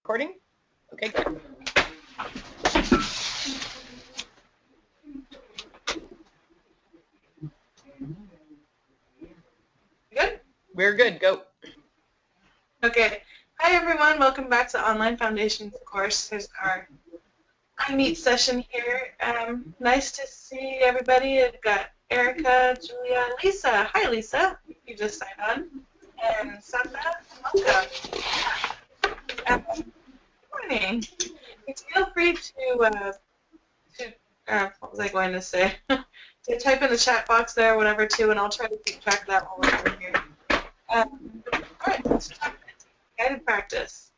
Recording? Okay, good. Good? We're good. Go. Okay. Hi, everyone. Welcome back to Online Foundations course. There's our iMeet session here. Nice to see everybody. I've got Erica, Julia, Lisa. Hi, Lisa. You just signed on. And Sandra, welcome. Good morning. Feel free to what was I going to say? To type in the chat box there, whatever, too, and I'll try to keep track of that while we're over here. All right, let's talk guided practice.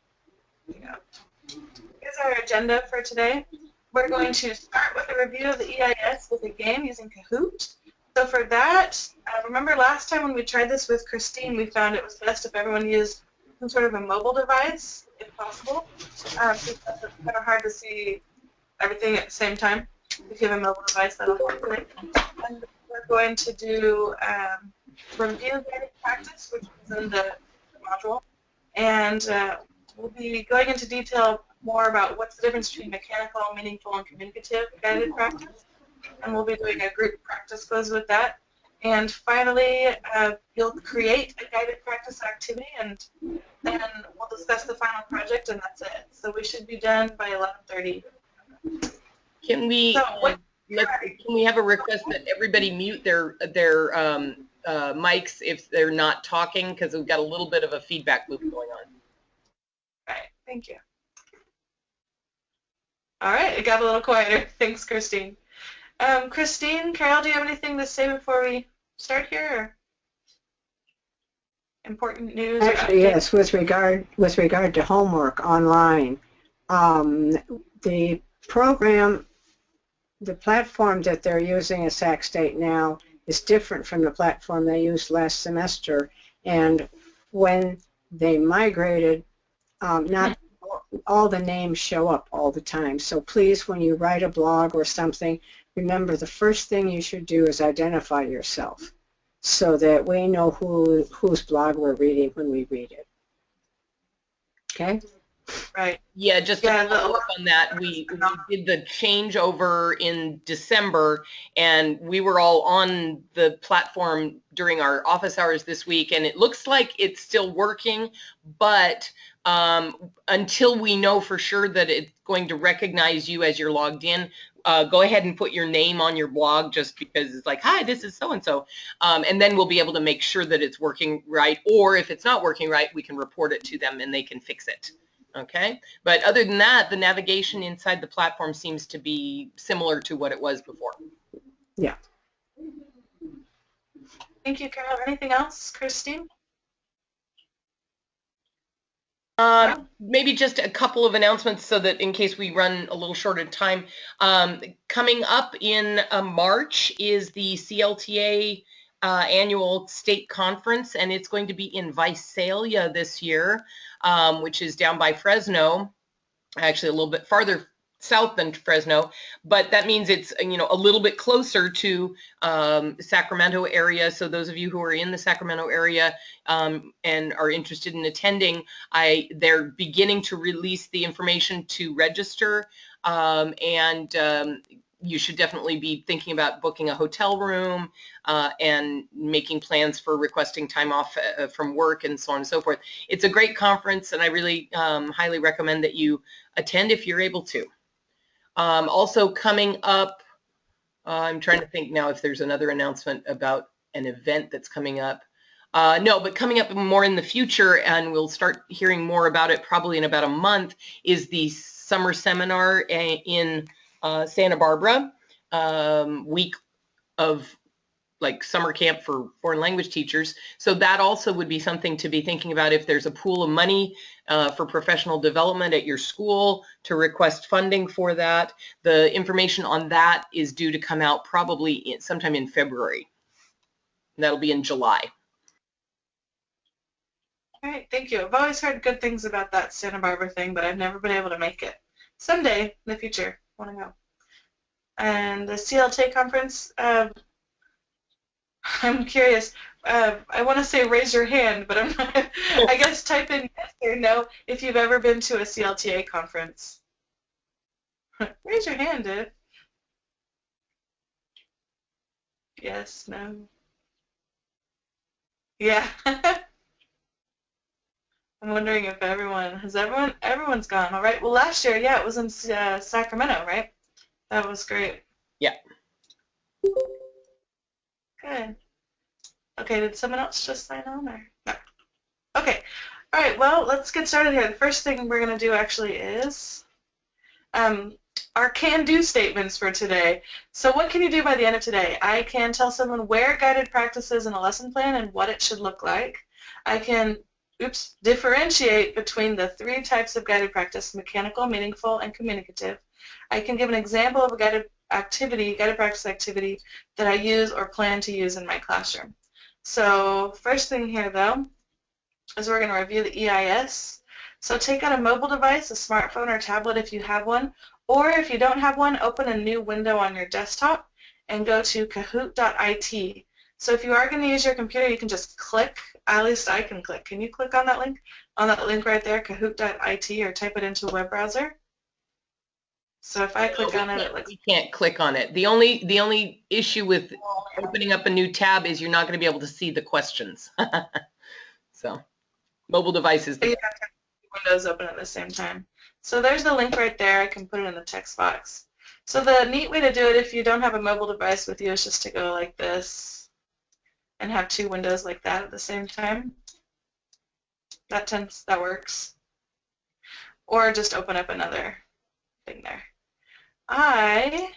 Here's our agenda for today. We're going to start with a review of the EIS with a game using Kahoot. So for that, remember last time when we tried this with Christine, we found it was best if everyone used some sort of a mobile device, if possible, because it's kind of hard to see everything at the same time. If you have a mobile device, that'll help with it. And we're going to do review guided practice, which is in the module. And we'll be going into detail more about what's the difference between mechanical, meaningful, and communicative guided practice. And we'll be doing a group practice quiz with that. And finally, you'll create a guided practice activity, and then we'll discuss the final project, and that's it. So we should be done by 11:30. Can we can we have a request that everybody mute their mics if they're not talking, because we've got a little bit of a feedback loop going on. All right, thank you. All right, it got a little quieter. Thanks, Christine. Christine, Carol, do you have anything to say before we start here? Or important news? Actually, yes. With regard to homework online, the platform that they're using at Sac State now is different from the platform they used last semester. And when they migrated, not all the names show up all the time. So please, when you write a blog or something, remember the first thing you should do is identify yourself so that we know whose blog we're reading when we read it. Okay? Right. Yeah, just to follow up on that, we did the changeover in December, and we were all on the platform during our office hours this week, and it looks like it's still working, but until we know for sure that it's going to recognize you as you're logged in, go ahead and put your name on your blog, just because it's like, hi, this is so-and-so, and then we'll be able to make sure that it's working right, or if it's not working right, we can report it to them and they can fix it. Okay, but other than that, the navigation inside the platform seems to be similar to what it was before. Yeah. Thank you, Carol. Anything else, Christine? Maybe just a couple of announcements so that in case we run a little short of time. Coming up in March is the CLTA annual state conference, and it's going to be in Visalia this year, which is down by Fresno, actually a little bit farther south than Fresno, but that means it's, a little bit closer to Sacramento area. So those of you who are in the Sacramento area and are interested in attending, they're beginning to release the information to register, and you should definitely be thinking about booking a hotel room and making plans for requesting time off from work and so on and so forth. It's a great conference, and I really highly recommend that you attend if you're able to. Also coming up, I'm trying to think now if there's another announcement about an event that's coming up. No, but coming up more in the future, and we'll start hearing more about it probably in about a month, is the summer seminar in Santa Barbara, week of like summer camp for foreign language teachers. So that also would be something to be thinking about if there's a pool of money for professional development at your school to request funding for that. The information on that is due to come out probably sometime in February. And that'll be in July. All right, thank you. I've always heard good things about that Santa Barbara thing, but I've never been able to make it. Someday in the future, I want to go. And the CLTA conference, I'm curious. I want to say raise your hand, but I'm not. I guess type in yes or no if you've ever been to a CLTA conference. Raise your hand if yes, no. Yeah. I'm wondering if everyone's gone. All right. Well, last year, yeah, it was in Sacramento, right? That was great. Yeah. Good. Okay, did someone else just sign on or no? Okay. All right, well, let's get started here. The first thing we're going to do actually is our can-do statements for today. So what can you do by the end of today? I can tell someone where guided practice is in a lesson plan and what it should look like. I can differentiate between the three types of guided practice: mechanical, meaningful, and communicative. I can give an example of a guided practice activity that I use or plan to use in my classroom. So first thing here, though, is we're going to review the EIS. So take out a mobile device, a smartphone or tablet if you have one, or if you don't have one, open a new window on your desktop and go to kahoot.it. So if you are going to use your computer, you can just click, at least I can click. Can you click on that link? On that link right there, kahoot.it, or type it into a web browser? So if I click on it, it looks... We can't click on it. The only issue with opening up a new tab is you're not going to be able to see the questions. So mobile devices. You have to have windows open at the same time. So there's the link right there. I can put it in the text box. So the neat way to do it if you don't have a mobile device with you is just to go like this and have two windows like that at the same time. That works. Or just open up another thing there. I,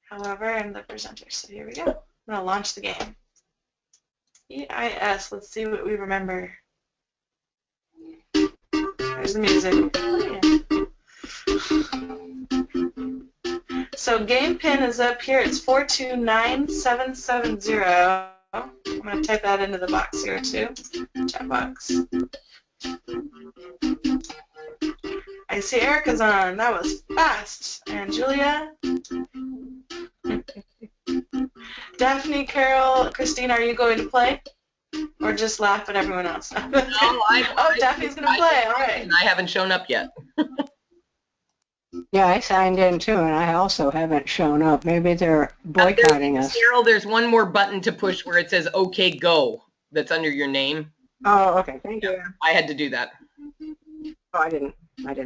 however, am the presenter. So here we go. I'm going to launch the game. EIS. Let's see what we remember. There's the music. So game pin is up here. It's 429770. I'm going to type that into the box here too. Chat box. I see Erica's on. That was fast. And Julia. Daphne, Carol, Christine, are you going to play? Or just laugh at everyone else? No, Daphne's going to play. All right. And I haven't shown up yet. Yeah, I signed in too, and I also haven't shown up. Maybe they're boycotting us. Carol, there's one more button to push where it says OK Go that's under your name. Oh, okay. Thank you. I had to do that. Oh, I didn't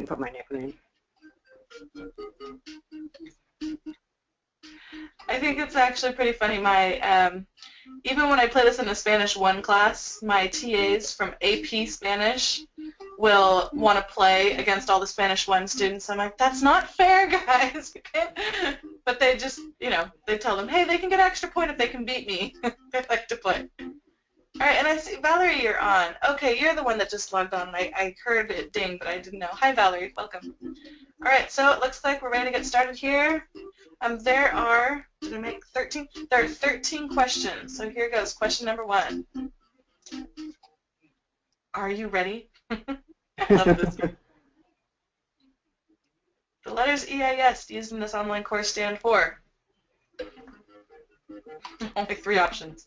put my nickname. I think it's actually pretty funny. Even when I play this in a Spanish 1 class, my TAs from AP Spanish will want to play against all the Spanish 1 students. I'm like, that's not fair, guys. But they just, they tell them, hey, they can get an extra point if they can beat me. They like to play. All right, and I see, Valerie, you're on. Okay, you're the one that just logged on. I heard it ding, but I didn't know. Hi, Valerie. Welcome. All right, so it looks like we're ready to get started here. There are, did I make 13? There are 13 questions. So here goes. Question number 1. Are you ready? I love this one. The letters EIS used in this online course stand for? Only 3 options.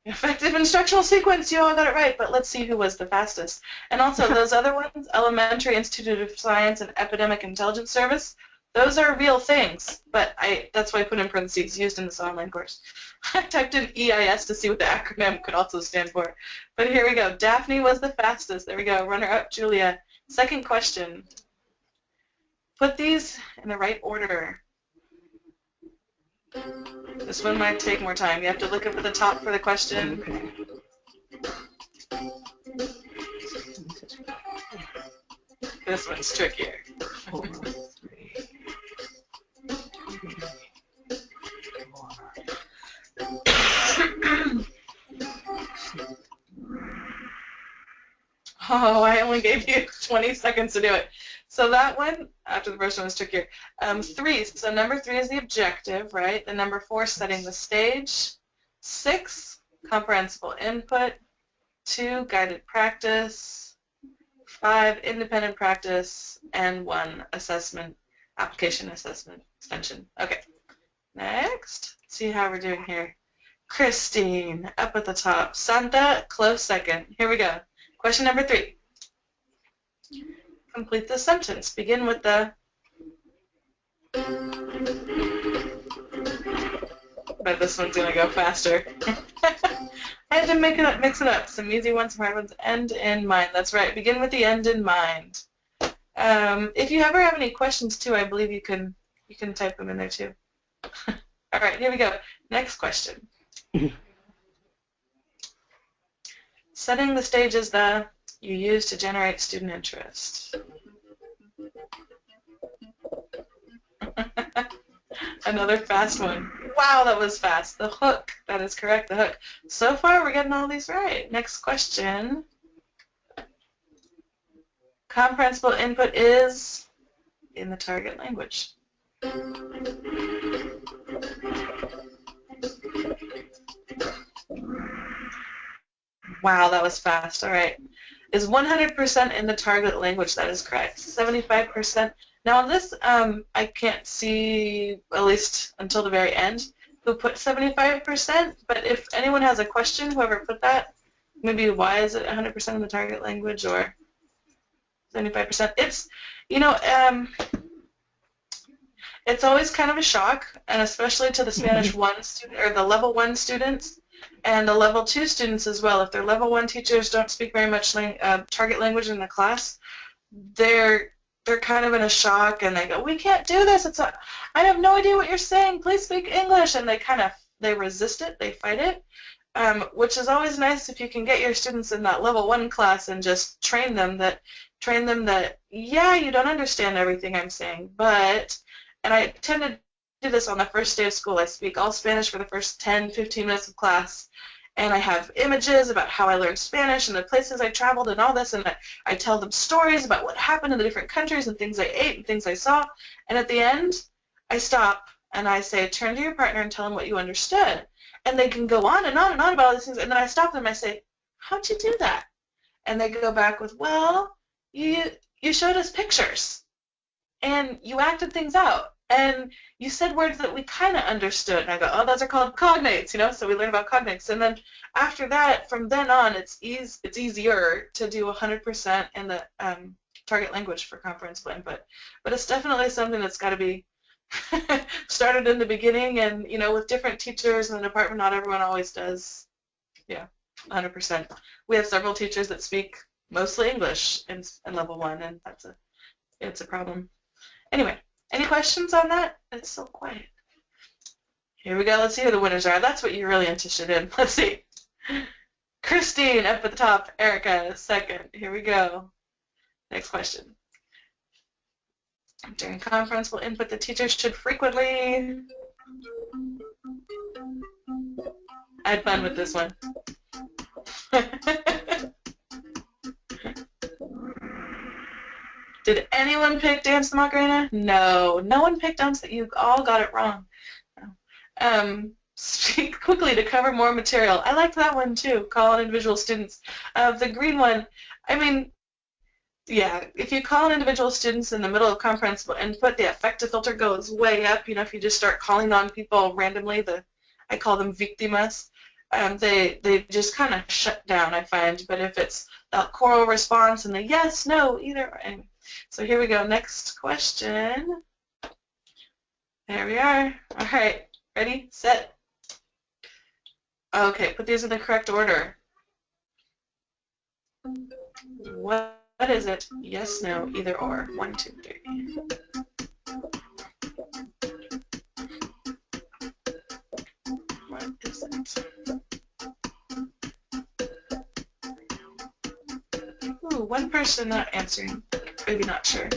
Effective instructional sequence, you all got it right, but let's see who was the fastest. And also those other ones, Elementary Institute of Science and Epidemic Intelligence Service, those are real things, but that's why I put in parentheses, used in this online course. I typed in EIS to see what the acronym could also stand for. But here we go. Daphne was the fastest. There we go. Runner-up, Julia. Second question. Put these in the right order. This one might take more time. You have to look up at the top for the question. This one's trickier. Oh, I only gave you 20 seconds to do it. So that one, after the first one, was trickier. 3, so number 3 is the objective, right? The number 4, setting the stage. 6, comprehensible input. 2, guided practice. 5 independent practice, and 1 assessment, application assessment extension. Okay, next, let's see how we're doing here. Christine, up at the top. Santa, close second. Here we go. Question number 3. Complete the sentence. Begin with the... But this one's going to go faster. I had to mix it up. Some easy ones, some hard ones. End in mind. That's right. Begin with the end in mind. If you ever have any questions, too, I believe you can type them in there, too. All right, here we go. Next question. Setting the stage is the you use to generate student interest. Another fast one. Wow, that was fast. The hook. That is correct, the hook. So far, we're getting all these right. Next question. Comprehensible input is in the target language. Wow, that was fast. All right. Is 100% in the target language. That is correct. 75%. Now this, I can't see, at least until the very end, who put 75%, but if anyone has a question, whoever put that, maybe why is it 100% in the target language or 75%? It's, you know, it's always kind of a shock, and especially to the Spanish 1 student, or the level 1 students, and the level 2 students as well. If their level 1 teachers don't speak very much target language in the class, they're kind of in a shock, and they go, we can't do this. I have no idea what you're saying. Please speak English. And they resist it. They fight it, which is always nice if you can get your students in that level 1 class and just train them that, yeah, you don't understand everything I'm saying, but, and I tend to do this on the first day of school. I speak all Spanish for the first 10, 15 minutes of class, and I have images about how I learned Spanish and the places I traveled and all this, and I tell them stories about what happened in the different countries and things I ate and things I saw, and at the end, I stop and I say, turn to your partner and tell them what you understood. And they can go on and on and on about all these things, and then I stop them and I say, how'd you do that? And they go back with, well, you showed us pictures, and you acted things out, and you said words that we kind of understood. And I go, oh, those are called cognates, you know, so we learn about cognates. And then after that, from then on, it's easier to do 100% in the target language for comprehensible input. But it's definitely something that's got to be started in the beginning, and, you know, with different teachers in the department, not everyone always does, yeah, 100%. We have several teachers that speak mostly English in level 1, and it's a problem. Anyway, any questions on that? It's so quiet. Here we go. Let's see who the winners are. That's what you're really interested in. Let's see. Christine up at the top. Erica second. Here we go. Next question. During comprehensible input, the teachers should frequently... I had fun with this one. Did anyone pick Dance the Macarena? No. No one picked Dance. You all got it wrong. Speak quickly to cover more material. I liked that one too. Call on individual students. The green one, I mean, yeah, if you call on individual students in the middle of comprehensible input, the effective filter goes way up. You know, if you just start calling on people randomly, I call them víctimas, they just kind of shut down, I find. But if it's that choral response and the yes, no, either, anyway. So here we go. Next question. There we are. All right. Ready? Set. Okay. Put these in the correct order. What is it? Yes, no, either or. 1, 2, 3. What is it? Ooh, one person not answering. Maybe not sure.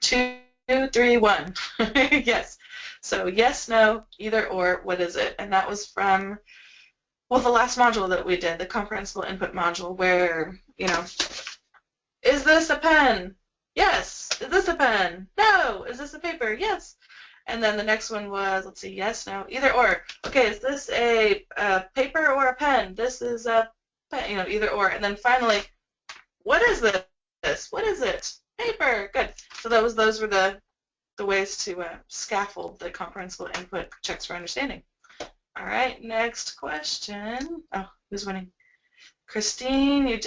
2, 3, 1. Yes. So yes, no, either or, what is it? And that was from, well, the last module that we did, the comprehensible input module, where, you know, is this a pen? Yes. Is this a pen? No. Is this a paper? Yes. And then the next one was, let's see, yes, no, either or. Okay, is this a paper or a pen? This is a but either or. And then finally, what is this? What is it? Paper. Good. So those were the ways to scaffold the comprehensible input checks for understanding. All right, next question. Oh, who's winning? Christine,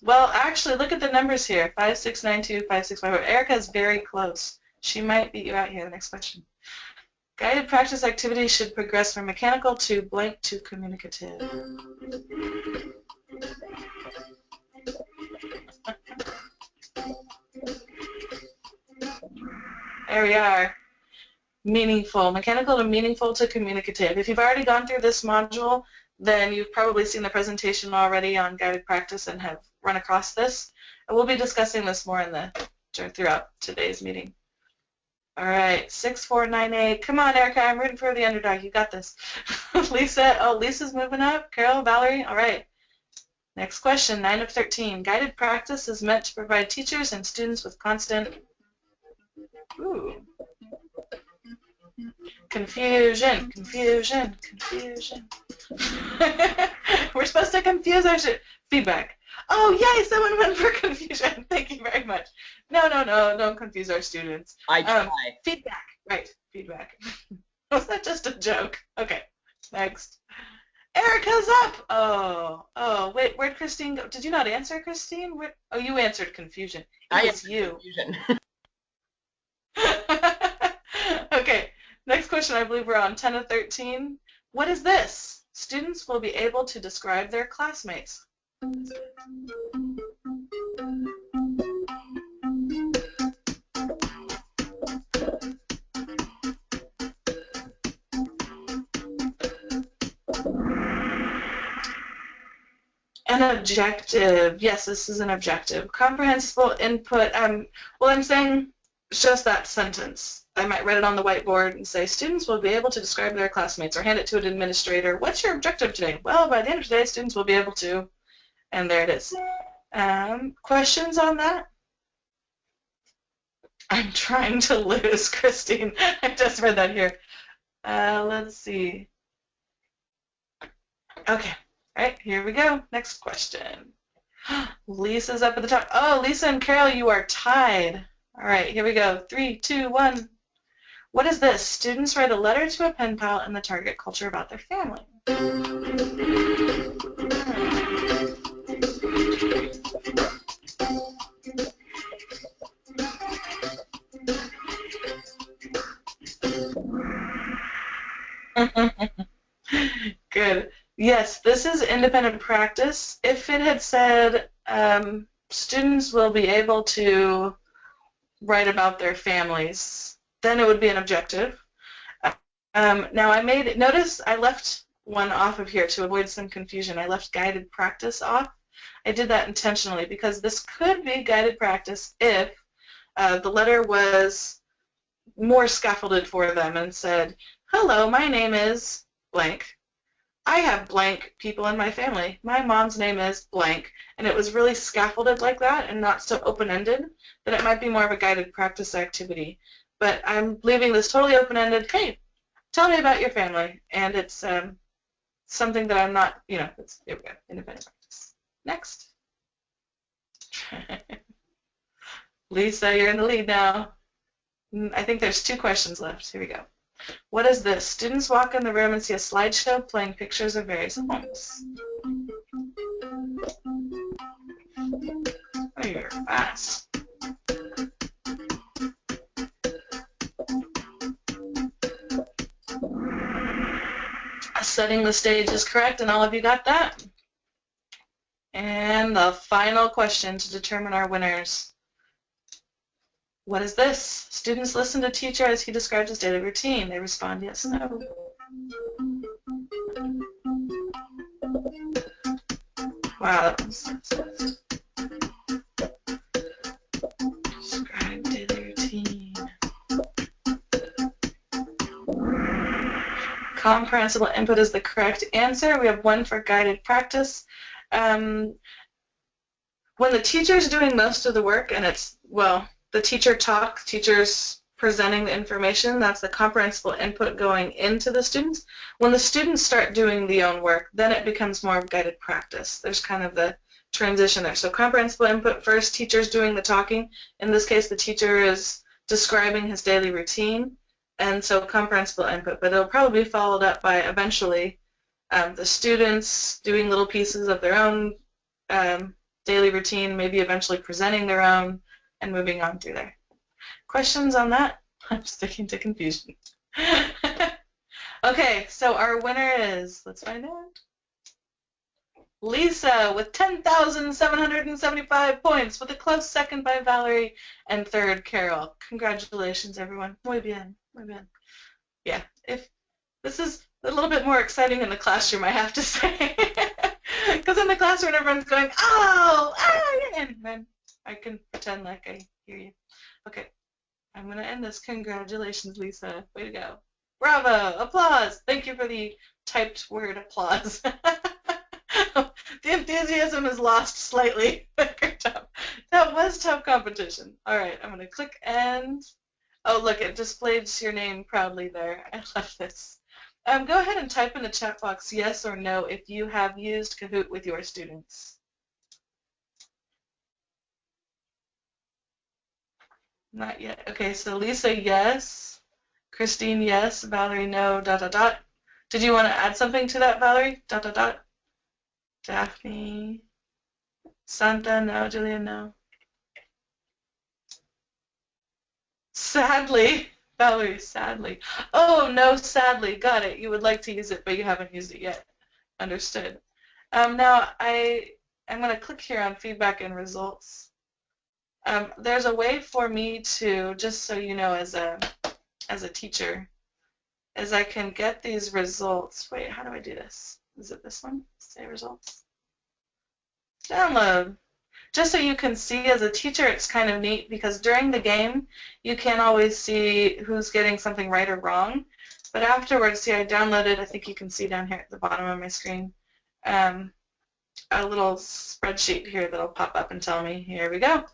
well, actually, look at the numbers here. 5692, 5654. Erica's very close. She might beat you out here. The next question. Guided practice activities should progress from mechanical to blank to communicative. There we are. Meaningful. Mechanical to meaningful to communicative. If you've already gone through this module, then you've probably seen the presentation already on guided practice and have run across this. And we'll be discussing this more throughout today's meeting. All right, 6498. Come on, Erica, I'm rooting for the underdog. You got this. Lisa, Lisa's moving up. Carol, Valerie, all right. Next question, 9 of 13. Guided practice is meant to provide teachers and students with constant confusion. We're supposed to confuse our feedback. Oh, yay, someone went for confusion. Thank you very much. No, don't confuse our students. I try. Feedback, right, feedback. Was that just a joke? Okay, next. Erica's up. Oh, wait, where'd Christine go? Did you not answer, Christine? Oh, you answered confusion. It was you. Confusion. Okay, next question. I believe we're on 10 of 13. What is this? Students will be able to describe their classmates. An objective. Yes, this is an objective. Comprehensible input. Well, I'm saying just that sentence. I might write it on the whiteboard and say, students will be able to describe their classmates, or hand it to an administrator. What's your objective today? Well, by the end of today, students will be able to, and there it is. Questions on that? I'm trying to lose, Christine. I just read that here. Let's see. Okay. All right, here we go. Next question. Lisa's up at the top. Oh, Lisa and Carol, you are tied. All right, here we go. 3, 2, 1. What is this? Students write a letter to a pen pal in the target culture about their family. Good. Yes, this is independent practice. If it had said students will be able to write about their families, then it would be an objective. Now notice I left one off of here to avoid some confusion. I left guided practice off. I did that intentionally because this could be guided practice if the letter was more scaffolded for them and said, hello, my name is blank. I have blank people in my family. My mom's name is blank. And it was really scaffolded like that and not so open-ended, then it might be more of a guided practice activity. But I'm leaving this totally open-ended. Hey, tell me about your family. And it's something that I'm not, it's independent practice. Next. Lisa, you're in the lead now. I think there's 2 questions left. Here we go. What is this? Students walk in the room and see a slideshow playing pictures of various homes. Oh, you're fast. Setting the stage is correct, and all of you got that. And the final question to determine our winners. What is this? Students listen to teacher as he describes his daily routine. They respond yes, no. Wow, that was fast. Describe daily routine. Comprehensible input is the correct answer. We have 1 for guided practice. When the teacher's doing most of the work and it's, well, the teachers presenting the information. That's the comprehensible input going into the students. When the students start doing the own work, then it becomes more of guided practice. There's kind of the transition there. So comprehensible input first, teacher's doing the talking. In this case, the teacher is describing his daily routine, and so comprehensible input. But it'll probably be followed up by eventually the students doing little pieces of their own daily routine, maybe eventually presenting their own, and moving on through there. Questions on that? I'm sticking to confusion. Okay, so our winner is, let's find out, Lisa with 10,775 points, with a close second by Valerie and third Carol. Congratulations, everyone. Muy bien, muy bien. Yeah, if this is a little bit more exciting in the classroom, I have to say, because in the classroom everyone's going, oh, and then I can pretend like I hear you. Okay. I'm going to end this. Congratulations, Lisa. Way to go. Bravo. Applause. Thank you for the typed word applause. The enthusiasm is lost slightly. Good job. That was tough competition. All right. I'm going to click end. Oh, look, it displays your name proudly there. I love this. Go ahead and type in the chat box yes or no if you have used Kahoot with your students. Not yet. Okay, so Lisa, yes. Christine, yes. Valerie, no. ... Did you want to add something to that, Valerie? ... Daphne. Santa, no. Julia, no. Sadly. Valerie, sadly. Oh, no, sadly. Got it. You would like to use it, but you haven't used it yet. Understood. Now, I'm going to click here on feedback and results. There's a way for me to, just so you know, as a teacher, is I can get these results. Wait, how do I do this? Is it this one? Say results. Download. Just so you can see as a teacher, it's kind of neat because during the game, you can't always see who's getting something right or wrong. But afterwards, see, I downloaded, I think you can see down here at the bottom of my screen, a little spreadsheet here that'll pop up and tell me, here we go,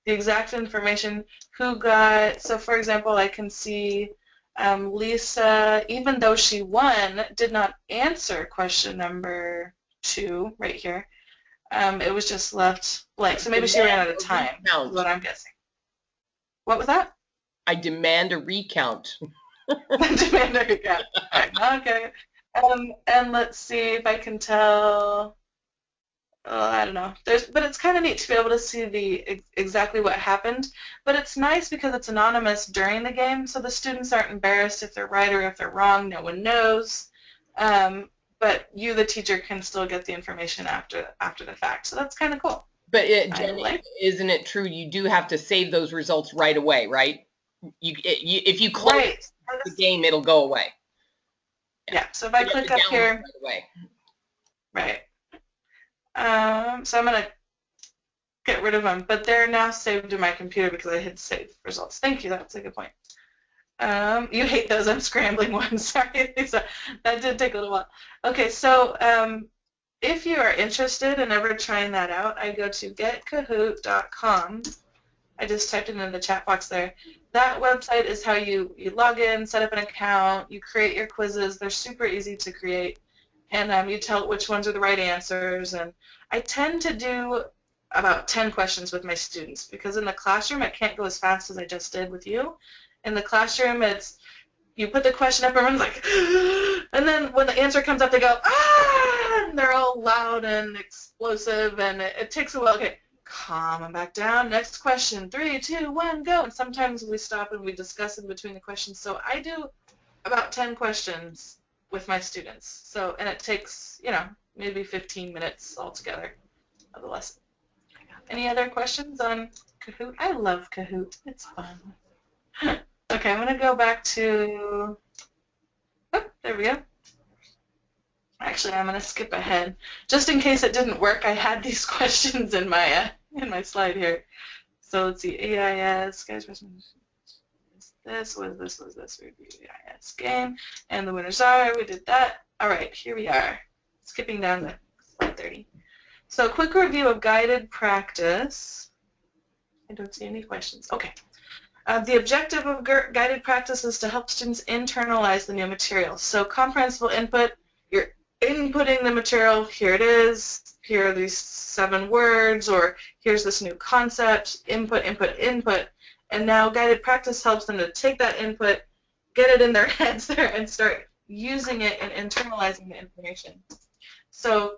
the exact information, who got, so for example, I can see Lisa, even though she won, did not answer question number 2 right here. It was just left blank. So maybe she ran out of time, is what I'm guessing. What was that? I demand a recount. Demand a recount. Okay. And let's see if I can tell. I don't know. But it's kind of neat to be able to see exactly what happened. But it's nice because it's anonymous during the game, so the students aren't embarrassed if they're right or if they're wrong. No one knows. But you, the teacher, can still get the information after the fact. So that's kind of cool. But Jenny, isn't it true you do have to save those results right away, right? If you close the game, it'll go away. Yeah. So if I click up here, right away. Right. So I'm going to get rid of them, but they're now saved in my computer because I hit save results. Thank you. That's a good point. You hate those unscrambling ones. Sorry, Lisa. That did take a little while. Okay, so if you are interested in ever trying that out, I go to getkahoot.com. I just typed it in the chat box there. That website is how you log in, set up an account, you create your quizzes. They're super easy to create, and you tell which ones are the right answers. And I tend to do about 10 questions with my students because in the classroom, I can't go as fast as I just did with you. In the classroom, it's you put the question up, everyone's like, and then when the answer comes up, they go, ah, and they're all loud and explosive, and it takes a while. Okay, calm them back down. Next question, 3, 2, 1, go. And sometimes we stop and we discuss in between the questions. So I do about 10 questions with my students. So, and it takes, maybe 15 minutes altogether of the lesson. Any other questions on Kahoot? I love Kahoot. It's fun. Okay, I'm going to go back to, there we go. Actually, I'm going to skip ahead. Just in case it didn't work, I had these questions in my slide here. So let's see, AIS, guys, this was this review AIS game, and the winners are, we did that. All right, here we are, skipping down to slide 30. So a quick review of guided practice. I don't see any questions. Okay. The objective of guided practice is to help students internalize the new material. So comprehensible input, you're inputting the material, here it is, here are these 7 words, or here's this new concept, input, input, input. And now guided practice helps them to take that input, get it in their heads there, and start using it and internalizing the information. So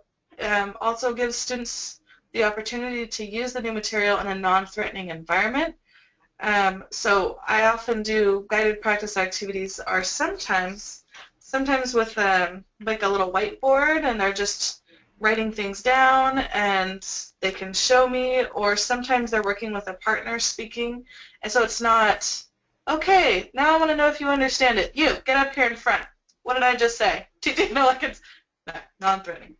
also gives students the opportunity to use the new material in a non-threatening environment. So I often do guided practice activities are sometimes with like a little whiteboard, and they're just writing things down and they can show me, or sometimes they're working with a partner speaking, and so it's not, okay, now I want to know if you understand it. You, get up here in front. What did I just say? You know, like it's non-threatening.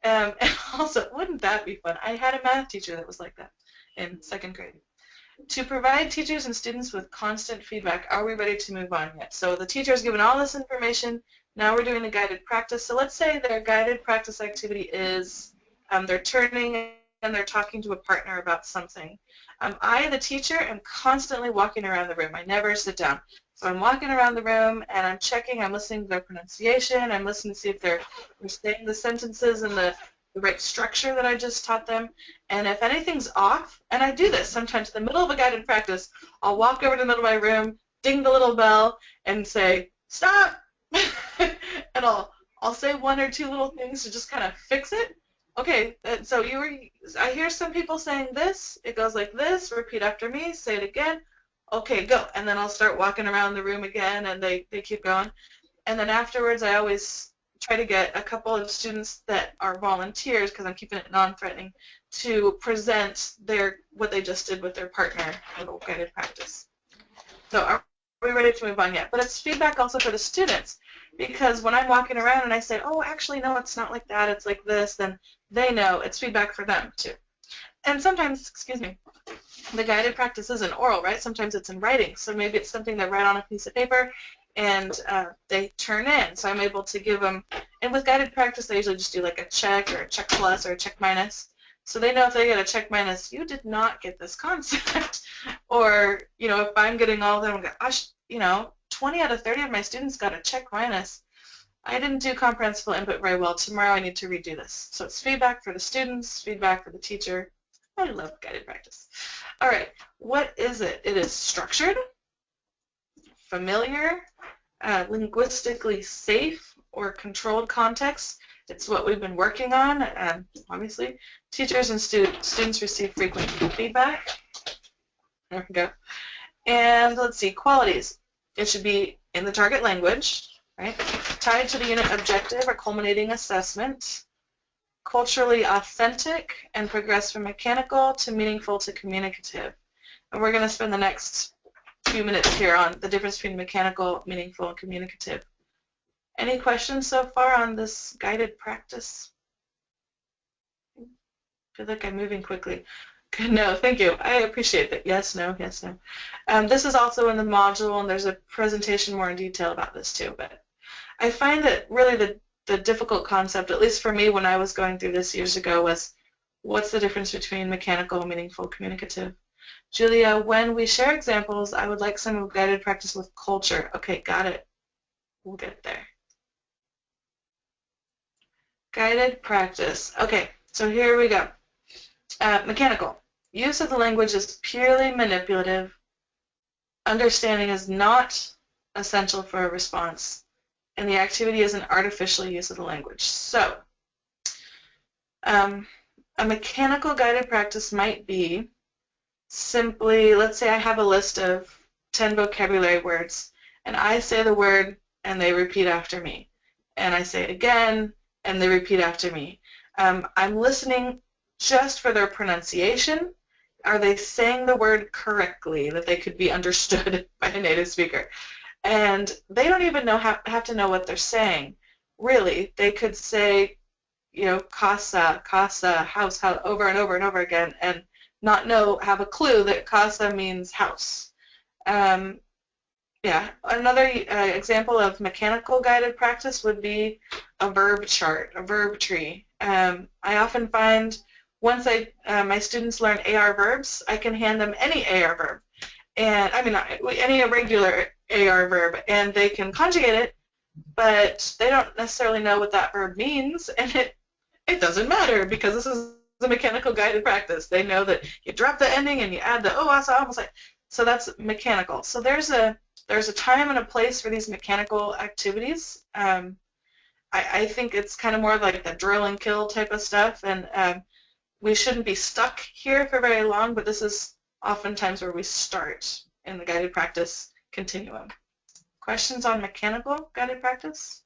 And also, wouldn't that be fun? I had a math teacher that was like that in 2nd grade. To provide teachers and students with constant feedback, are we ready to move on yet? So the teacher's given all this information. Now we're doing a guided practice. So let's say their guided practice activity is they're turning and they're talking to a partner about something. I, the teacher, am constantly walking around the room. I never sit down. So I'm walking around the room and I'm checking, I'm listening to their pronunciation, I'm listening to see if they're saying the sentences in the right structure that I just taught them. And if anything's off, and I do this sometimes in the middle of a guided practice, I'll walk over to the middle of my room, ding the little bell, and say, stop! And I'll say 1 or 2 little things to just kind of fix it. Okay, so I hear some people saying this, it goes like this, repeat after me, say it again, okay, go. And then I'll start walking around the room again, and they keep going. And then afterwards, I always try to get a couple of students that are volunteers, because I'm keeping it non-threatening, to present what they just did with their partner in a guided practice. So are we ready to move on yet? But it's feedback also for the students, because when I'm walking around and I say, oh, actually, no, it's not like that, it's like this, then they know it's feedback for them too. And sometimes, excuse me, the guided practice isn't oral, right? Sometimes it's in writing. So maybe it's something they write on a piece of paper and they turn in. So I'm able to give them, and with guided practice, they usually just do like a check or a check plus or a check minus. So they know if they get a check minus, you did not get this concept. Or, you know, if I'm getting all of them, gosh, you know, 20 out of 30 of my students got a check minus. I didn't do comprehensible input very well. Tomorrow I need to redo this. So it's feedback for the students, feedback for the teacher. I love guided practice. All right, what is it? It is structured, familiar, linguistically safe or controlled context. It's what we've been working on, obviously. Teachers and students receive frequent feedback. There we go. And let's see, qualities. It should be in the target language, right? Tied to the unit objective or culminating assessment. Culturally authentic, and progress from mechanical to meaningful to communicative. And we're going to spend the next few minutes here on the difference between mechanical, meaningful, and communicative. Any questions so far on this guided practice? I feel like I'm moving quickly. No, thank you. I appreciate that. Yes, no, yes, no. This is also in the module, and there's a presentation more in detail about this too. But I find that really the difficult concept, at least for me when I was going through this years ago, was what's the difference between mechanical, meaningful, communicative? Julia, when we share examples, I would like some guided practice with culture. Okay, got it. We'll get there. Guided practice. Okay, so here we go. Mechanical. Use of the language is purely manipulative. Understanding is not essential for a response. And the activity is an artificial use of the language. So, a mechanical guided practice might be simply, let's say I have a list of 10 vocabulary words, and I say the word, and they repeat after me. And I say it again, and they repeat after me. I'm listening just for their pronunciation. Are they saying the word correctly, that they could be understood by a native speaker? And they don't even have to know what they're saying. Really, they could say, you know, casa, house, over and over and over again, and not have a clue that casa means house. Yeah, another example of mechanical guided practice would be a verb chart, a verb tree. I often find once my students learn AR verbs, I can hand them any AR verb. and I mean any irregular AR verb, and they can conjugate it, but they don't necessarily know what that verb means, and it doesn't matter because this is a mechanical guided practice. They know that you drop the ending and you add the almost like, so that's mechanical. So there's a time and a place for these mechanical activities. I think it's kind of more like the drill and kill type of stuff, and we shouldn't be stuck here for very long, but this is oftentimes where we start in the guided practice continuum. Questions on mechanical guided practice?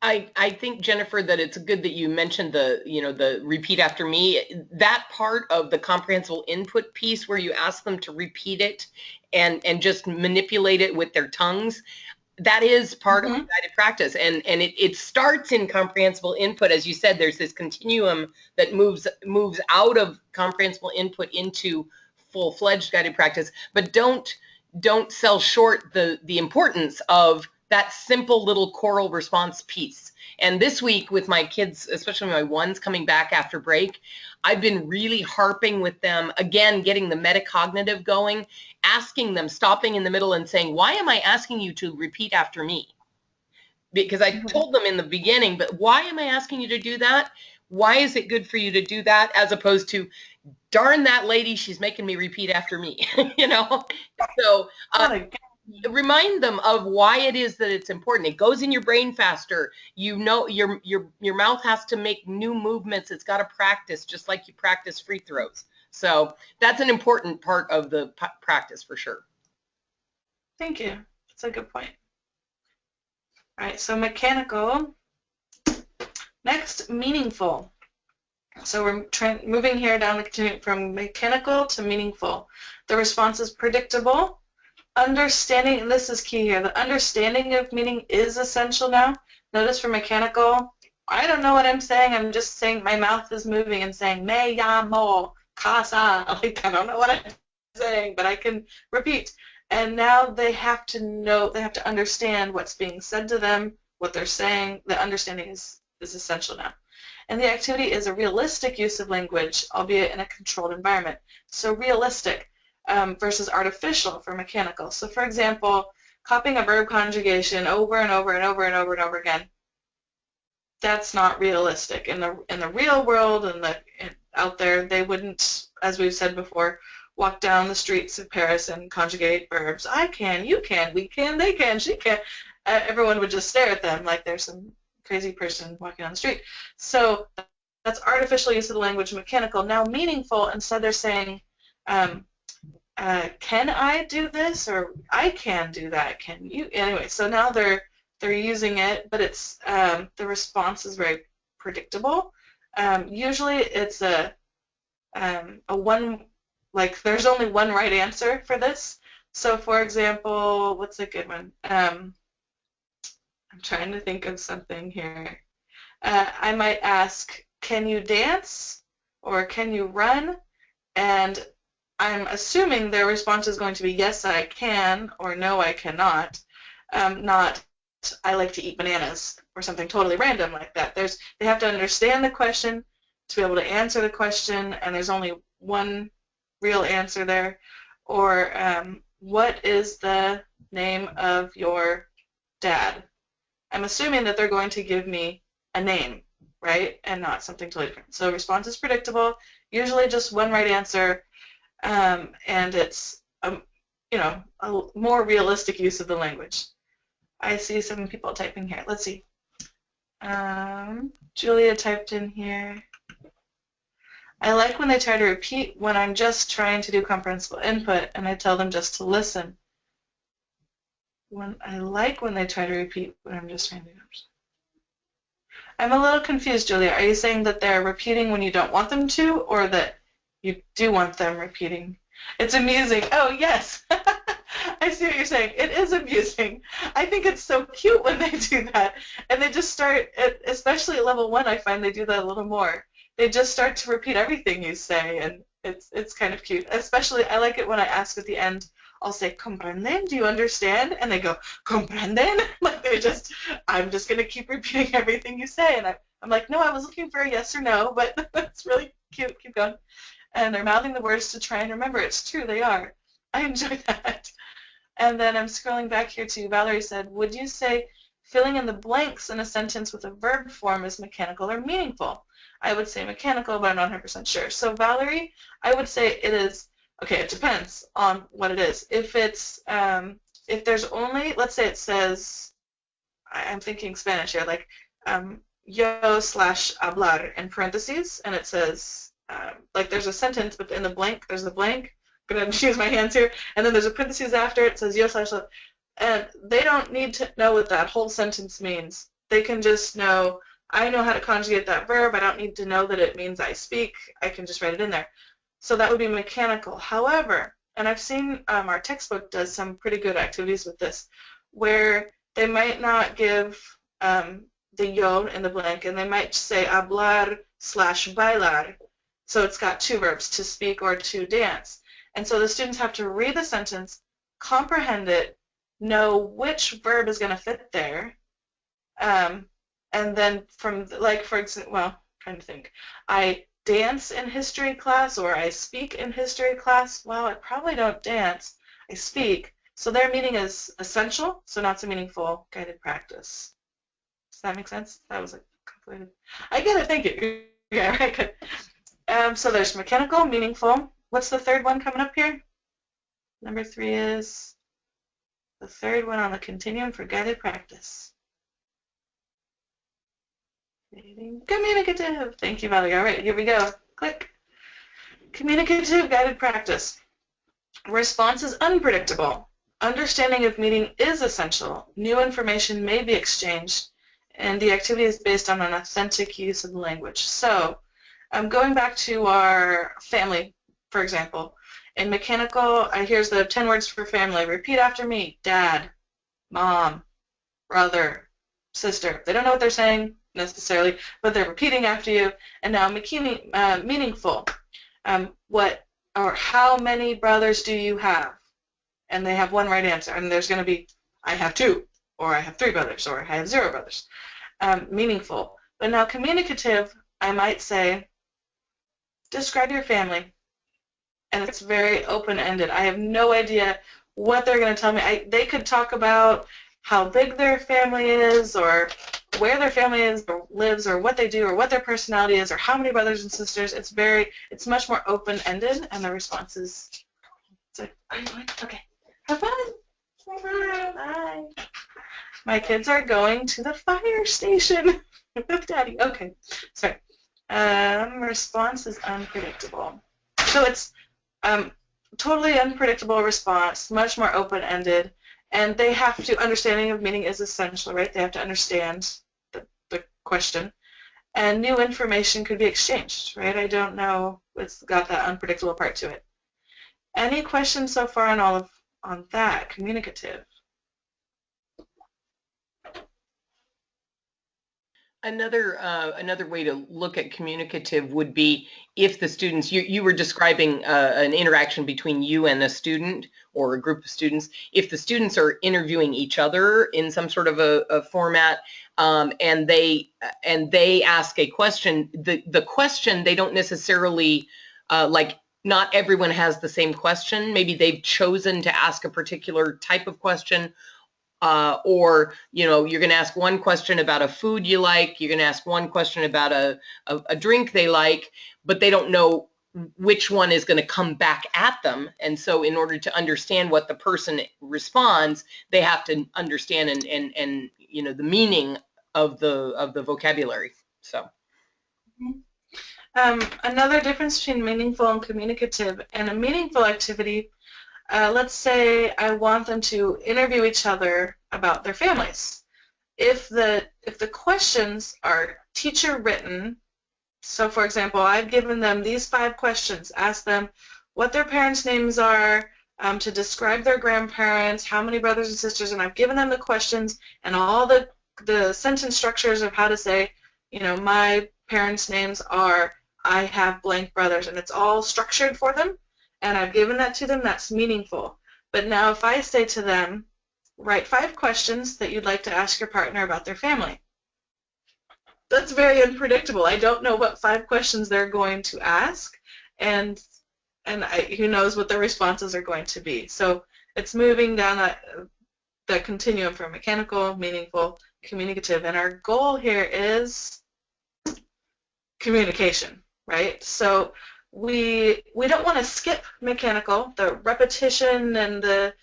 I think, Jennifer, that it's good that you mentioned the repeat after me. That part of the comprehensible input piece where you ask them to repeat it and just manipulate it with their tongues, that is part of the guided practice. And it starts in comprehensible input. As you said, there's this continuum that moves out of comprehensible input into full-fledged guided practice. But don't sell short the importance of that simple little choral response piece. And this week with my kids, especially my ones coming back after break, I've been really harping with them, again, getting the metacognitive going, asking them, stopping in the middle and saying, why am I asking you to repeat after me? Because I told them in the beginning, but why am I asking you to do that? Why is it good for you to do that? As opposed to, darn that lady, she's making me repeat after me, So remind them of why it is that it's important. It goes in your brain faster. Your mouth has to make new movements. It's got to practice just like you practice free throws. So that's an important part of the practice for sure. Thank you. That's a good point. All right, so mechanical. Next, meaningful. So we're moving here down the continuum from mechanical to meaningful. The response is predictable. Understanding, and this is key here, the understanding of meaning is essential now. Notice for mechanical, I don't know what I'm saying. I'm just saying my mouth is moving and saying, me llamo casa. Like, I don't know what I'm saying, but I can repeat. And now they have to know, they have to understand what's being said to them, what they're saying. The understanding is essential now. And the activity is a realistic use of language, albeit in a controlled environment. So realistic versus artificial for mechanical. So for example, copying a verb conjugation over and over and over and over and over again, that's not realistic. In the real world and out there, they wouldn't, as we've said before, walk down the streets of Paris and conjugate verbs. I can, you can, we can, they can, she can. Everyone would just stare at them like there's some crazy person walking on the street. So that's artificial use of the language, mechanical. Now meaningful, instead they're saying, can I do this, or I can do that, can you? Anyway, so now they're using it, but it's the response is very predictable. Usually it's a one, like there's only one right answer for this. So for example, what's a good one? I'm trying to think of something here. I might ask, can you dance, or can you run? And I'm assuming their response is going to be yes, I can, or no, I cannot, not I like to eat bananas, or something totally random like that. They have to understand the question to be able to answer the question, and there's only one real answer there. Or what is the name of your dad? I'm assuming that they're going to give me a name, right, and not something totally different. So response is predictable, usually just one right answer, and it's a more realistic use of the language. I see some people typing here. Let's see. Julia typed in here. I like when they try to repeat when I'm just trying to do comprehensible input, and I tell them just to listen. I like when they try to repeat when I'm just trying to do. I'm a little confused, Julia. Are you saying that they're repeating when you don't want them to, or that you do want them repeating? It's amusing. Oh, yes. I see what you're saying. It is amusing. I think it's so cute when they do that. And they just start, especially at level 1, I find they do that a little more. They just start to repeat everything you say, and it's kind of cute. Especially, I like it when I ask at the end, I'll say, comprenden? Do you understand? And they go, comprenden? Like I'm just going to keep repeating everything you say. And I'm like, no, I was looking for a yes or no, but that's really cute. Keep going. and they're mouthing the words to try and remember. It's true, they are. I enjoy that. And then I'm scrolling back here to Valerie said, would you say filling in the blanks in a sentence with a verb form is mechanical or meaningful? I would say mechanical, but I'm not 100% sure. So Valerie, I would say it is, okay, it depends on what it is. If it's, if there's only, let's say it says, I'm thinking Spanish here, like yo slash hablar in parentheses, and it says, like there's a sentence, but in the blank, there's the blank. I'm going to use my hands here, and then there's a parentheses after it says yo slash, and they don't need to know what that whole sentence means. They can just know, I know how to conjugate that verb. I don't need to know that it means I speak. I can just write it in there. So that would be mechanical. However, and I've seen our textbook does some pretty good activities with this, where they might not give the yo in the blank, and they might say hablar slash bailar. So it's got two verbs, to speak or to dance. And so the students have to read the sentence, comprehend it, know which verb is going to fit there, and then from, like, for example, well, I'm trying to think, I dance in history class, or I speak in history class. Well, I probably don't dance, I speak. So their meaning is essential, so not so meaningful, guided practice. Does that make sense? That was complicated. I get it, thank you. Yeah, right, good. So there's mechanical, meaningful. What's the third one coming up here? Number 3 is the third one on the continuum for guided practice. Communicative. Thank you, Valerie. All right, here we go. Click. Communicative guided practice. Response is unpredictable. Understanding of meaning is essential. New information may be exchanged, and the activity is based on an authentic use of the language. So, going back to our family, for example, in mechanical, here's the 10 words for family. Repeat after me. Dad, mom, brother, sister. They don't know what they're saying necessarily, but they're repeating after you. And now meaningful. What or how many brothers do you have? And they have one right answer. And there's going to be, I have 2, or I have 3 brothers, or I have 0 brothers. Meaningful. But now communicative, I might say, describe your family. And it's very open-ended. I have no idea what they're going to tell me. They could talk about how big their family is, or where their family is or lives, or what they do, or what their personality is, or how many brothers and sisters. It's much more open-ended, and the response is, like, are you going? Okay. Have fun. Bye. My kids are going to the fire station with Daddy. Okay. Sorry. Response is unpredictable. So it's totally unpredictable response, much more open-ended, and they have to, understanding of meaning is essential, right? They have to understand the question, and new information could be exchanged, right? I don't know, it's got that unpredictable part to it. Any questions so far on that, communicative? Another way to look at communicative would be if the students, you were describing an interaction between you and a student or a group of students. If the students are interviewing each other in some sort of a format, and they ask a question, the question, they don't necessarily, like, not everyone has the same question. Maybe they've chosen to ask a particular type of question. Or, you're going to ask one question about a food you like, you're going to ask one question about a drink they like, but they don't know which one is going to come back at them. And so in order to understand what the person responds, they have to understand and the meaning of the vocabulary. So. Another difference between meaningful and communicative, and a meaningful activity, let's say I want them to interview each other about their families. If the questions are teacher written, so for example, I've given them these 5 questions, ask them what their parents' names are, to describe their grandparents, how many brothers and sisters, and I've given them the questions and all the sentence structures of how to say, my parents' names are, I have blank brothers, and it's all structured for them, and I've given that to them. That's meaningful. But now if I say to them, write 5 questions that you'd like to ask your partner about their family. That's very unpredictable. I don't know what 5 questions they're going to ask, and who knows what the responses are going to be. So it's moving down that continuum from mechanical, meaningful, communicative, and our goal here is communication, right? So we don't want to skip mechanical, the repetition and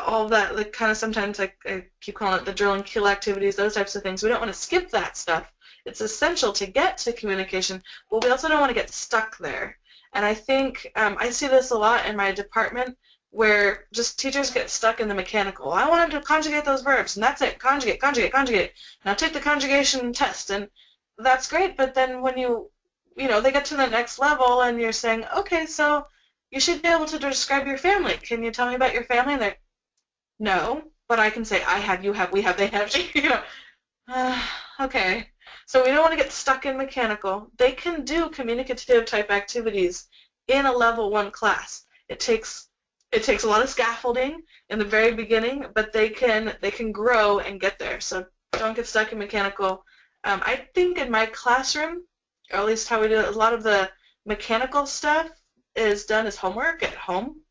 all that, like kind of sometimes I keep calling it the drill and kill activities, those types of things. We don't want to skip that stuff. It's essential to get to communication, but we also don't want to get stuck there. And I think I see this a lot in my department where just teachers get stuck in the mechanical. I wanted to conjugate those verbs, and that's it. Conjugate, conjugate, conjugate. Now take the conjugation test, and that's great, but then when they get to the next level and you're saying, okay, so you should be able to describe your family. Can you tell me about your family? And they're, no, but I can say I have, you have, we have, they have, okay. So we don't want to get stuck in mechanical. They can do communicative type activities in a level 1 class. It takes a lot of scaffolding in the very beginning, but they can grow and get there. So don't get stuck in mechanical. I think in my classroom, or at least how we do it, a lot of the mechanical stuff is done as homework at home.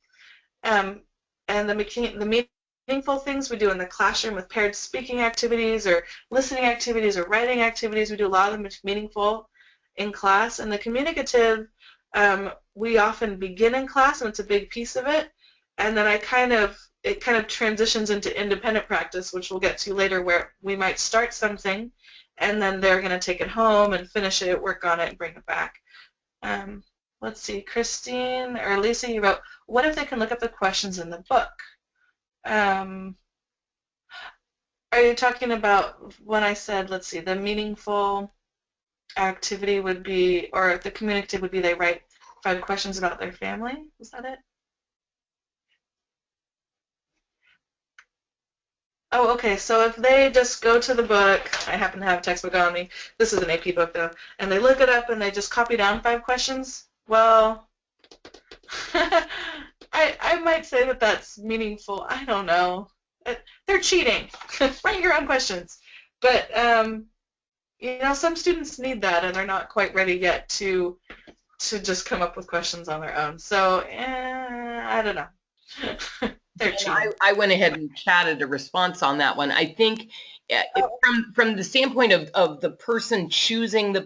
And the meaningful things we do in the classroom with paired speaking activities or listening activities or writing activities, we do a lot of them meaningful in class. And the communicative, we often begin in class, and it's a big piece of it. And then it kind of transitions into independent practice, which we'll get to later, where we might start something, and then they're going to take it home and finish it, work on it, and bring it back. Let's see, Christine or Lisa, you wrote, what if they can look up the questions in the book? Are you talking about when I said, let's see, the meaningful activity would be, or the communicative would be they write 5 questions about their family? Was that it? Oh, okay, so if they just go to the book, I happen to have a textbook on me, this is an AP book though, and they look it up and they just copy down 5 questions, well, I might say that that's meaningful. I don't know. They're cheating. Write your own questions. But, some students need that, and they're not quite ready yet to just come up with questions on their own. So, I don't know. They're cheating. I went ahead and chatted a response on that one. I think from the standpoint of the person choosing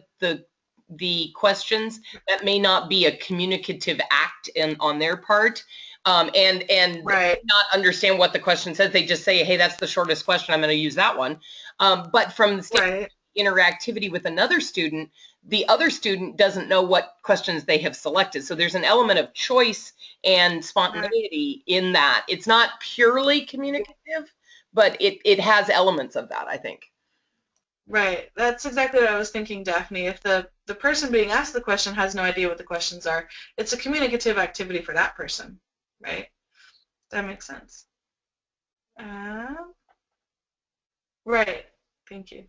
the questions, that may not be a communicative act on their part, and right. not understand what the question says. They just say, hey, that's the shortest question, I'm going to use that one. But from the standpoint of interactivity with another student, the other student doesn't know what questions they have selected. So there's an element of choice and spontaneity in that. It's not purely communicative, but it has elements of that, I think. Right. That's exactly what I was thinking, Daphne. If the person being asked the question has no idea what the questions are, it's a communicative activity for that person, right? That makes sense. Right. Thank you.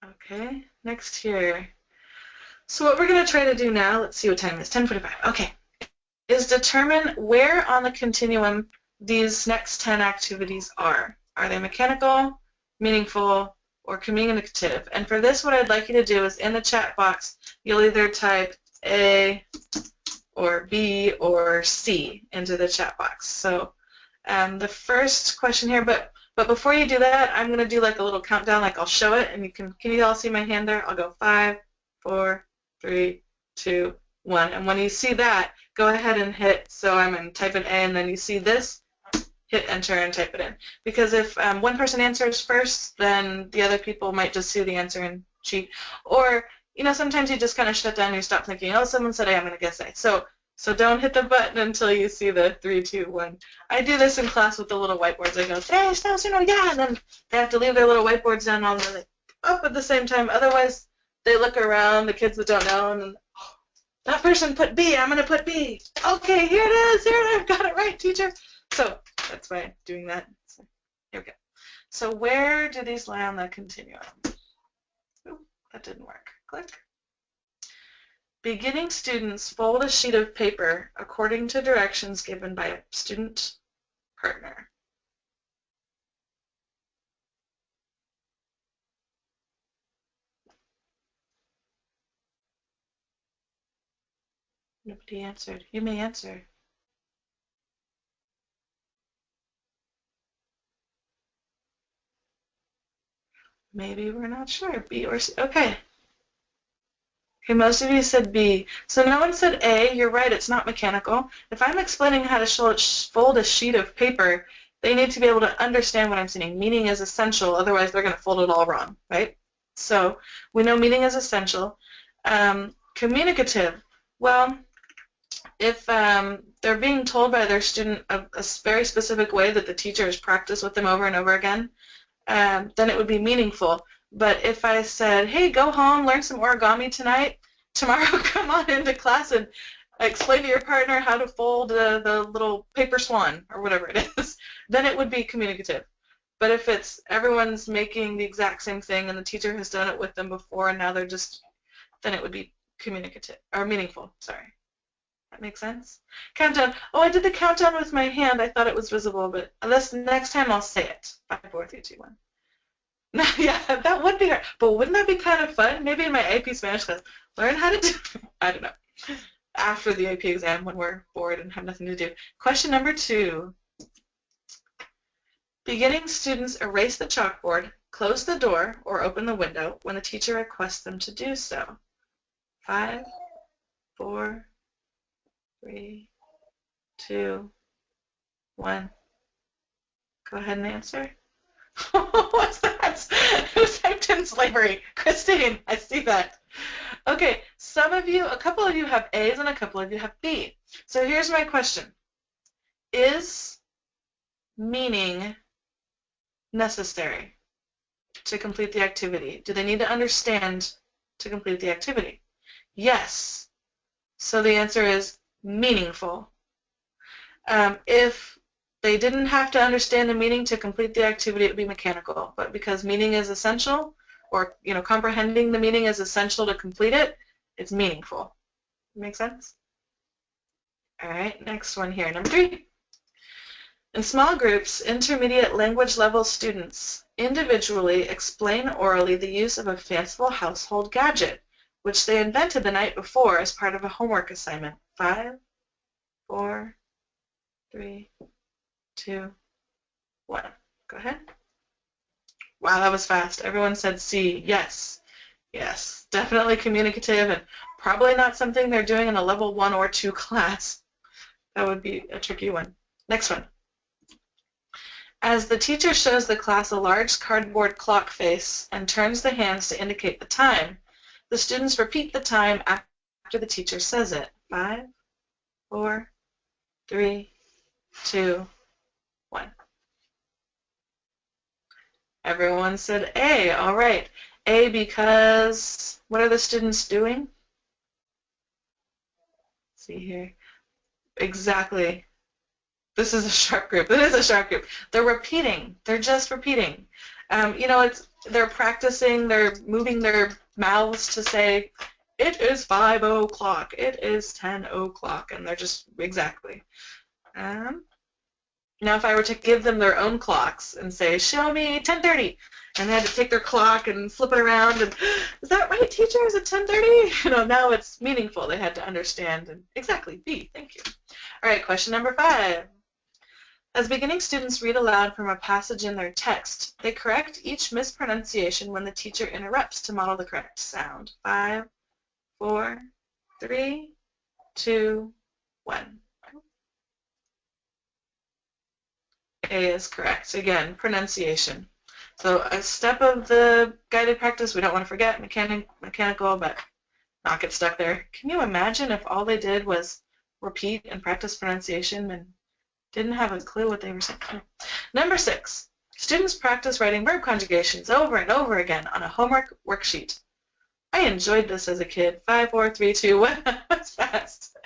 Okay, next here. So what we're going to try to do now, let's see what time it is, 10:45. Okay, is determine where on the continuum these next 10 activities are. Are they mechanical, meaningful, or communicative? And for this, what I'd like you to do is in the chat box, you'll either type A or B or C into the chat box. So the first question here, but before you do that, I'm going to do like a little countdown, like I'll show it, and can you all see my hand there? I'll go 5, 4, 3, 2, 1. And when you see that, go ahead and hit, so I'm going to type in A, and then you see this, hit enter and type it in. Because if one person answers first, then the other people might just see the answer and cheat. Or, sometimes you just kind of shut down and you stop thinking, oh, someone said A, I'm going to guess A. So don't hit the button until you see the 3, 2, 1. I do this in class with the little whiteboards. I go, hey, yeah, and then they have to leave their little whiteboards down all up at the same time. Otherwise, they look around, the kids that don't know, and then, oh, that person put B, I'm going to put B. Okay, here it is, I've got it right, teacher. So that's why I'm doing that. So, here we go. So where do these lie on the continuum? Ooh, that didn't work. Click. Beginning students fold a sheet of paper according to directions given by a student partner. Nobody answered. You may answer. Maybe we're not sure. B or C. Okay. Okay, most of you said B. So no one said A. You're right, it's not mechanical. If I'm explaining how to fold a sheet of paper, they need to be able to understand what I'm saying. Meaning is essential, otherwise they're going to fold it all wrong, right? So we know meaning is essential. Communicative. Well, if they're being told by their student a very specific way that the teacher has practiced with them over and over again, then it would be meaningful. But if I said, hey, go home, learn some origami tonight, tomorrow come on into class and explain to your partner how to fold the little paper swan or whatever it is, then it would be communicative. But if it's everyone's making the exact same thing and the teacher has done it with them before and now they're just, then it would be communicative, or meaningful, sorry. That makes sense? Countdown. Oh, I did the countdown with my hand. I thought it was visible, but this next time I'll say it. 5, 4, 3, 2, 1. Yeah, that would be hard. But wouldn't that be kind of fun? Maybe in my AP Spanish class, learn how to do, I don't know, after the AP exam when we're bored and have nothing to do. Question number 2. Beginning students erase the chalkboard, close the door, or open the window when the teacher requests them to do so. 5, 4, 3, 2, 1. Go ahead and answer. What's that? Who typed in slavery? Christine, I see that. Okay, a couple of you have A's and a couple of you have B. So here's my question. Is meaning necessary to complete the activity? Do they need to understand to complete the activity? Yes. So the answer is meaningful. If they didn't have to understand the meaning to complete the activity, it would be mechanical. But because meaning is essential, or comprehending the meaning is essential to complete it, it's meaningful. Make sense? All right, next one here, number 3. In small groups, intermediate language level students individually explain orally the use of a fanciful household gadget, which they invented the night before as part of a homework assignment. 5, 4, 3, 2, 1. Go ahead. Wow, that was fast. Everyone said C. Yes. Yes. Definitely communicative and probably not something they're doing in a level 1 or 2 class. That would be a tricky one. Next one. As the teacher shows the class a large cardboard clock face and turns the hands to indicate the time, the students repeat the time after the teacher says it. 5, 4, 3, 2, 1. Everyone said A. All right. A because what are the students doing? Let's see here. Exactly. This is a sharp group. It is a sharp group. They're repeating. They're just repeating. They're practicing. They're moving their mouths to say, it is 5 o'clock. It is 10 o'clock. And they're just, exactly. Now, if I were to give them their own clocks and say, show me 10:30, and they had to take their clock and flip it around, and is that right, teacher? Is it 10:30? Now it's meaningful. They had to understand. And exactly, B. Thank you. All right, question number 5. As beginning students read aloud from a passage in their text, they correct each mispronunciation when the teacher interrupts to model the correct sound. 5, 4, 3, 2, 1. A is correct. Again, pronunciation. So a step of the guided practice we don't want to forget, mechanical, but not get stuck there. Can you imagine if all they did was repeat and practice pronunciation and didn't have a clue what they were saying? Number 6. Students practice writing verb conjugations over and over again on a homework worksheet. I enjoyed this as a kid. 5, 4, 3, 2, 1. That's fast.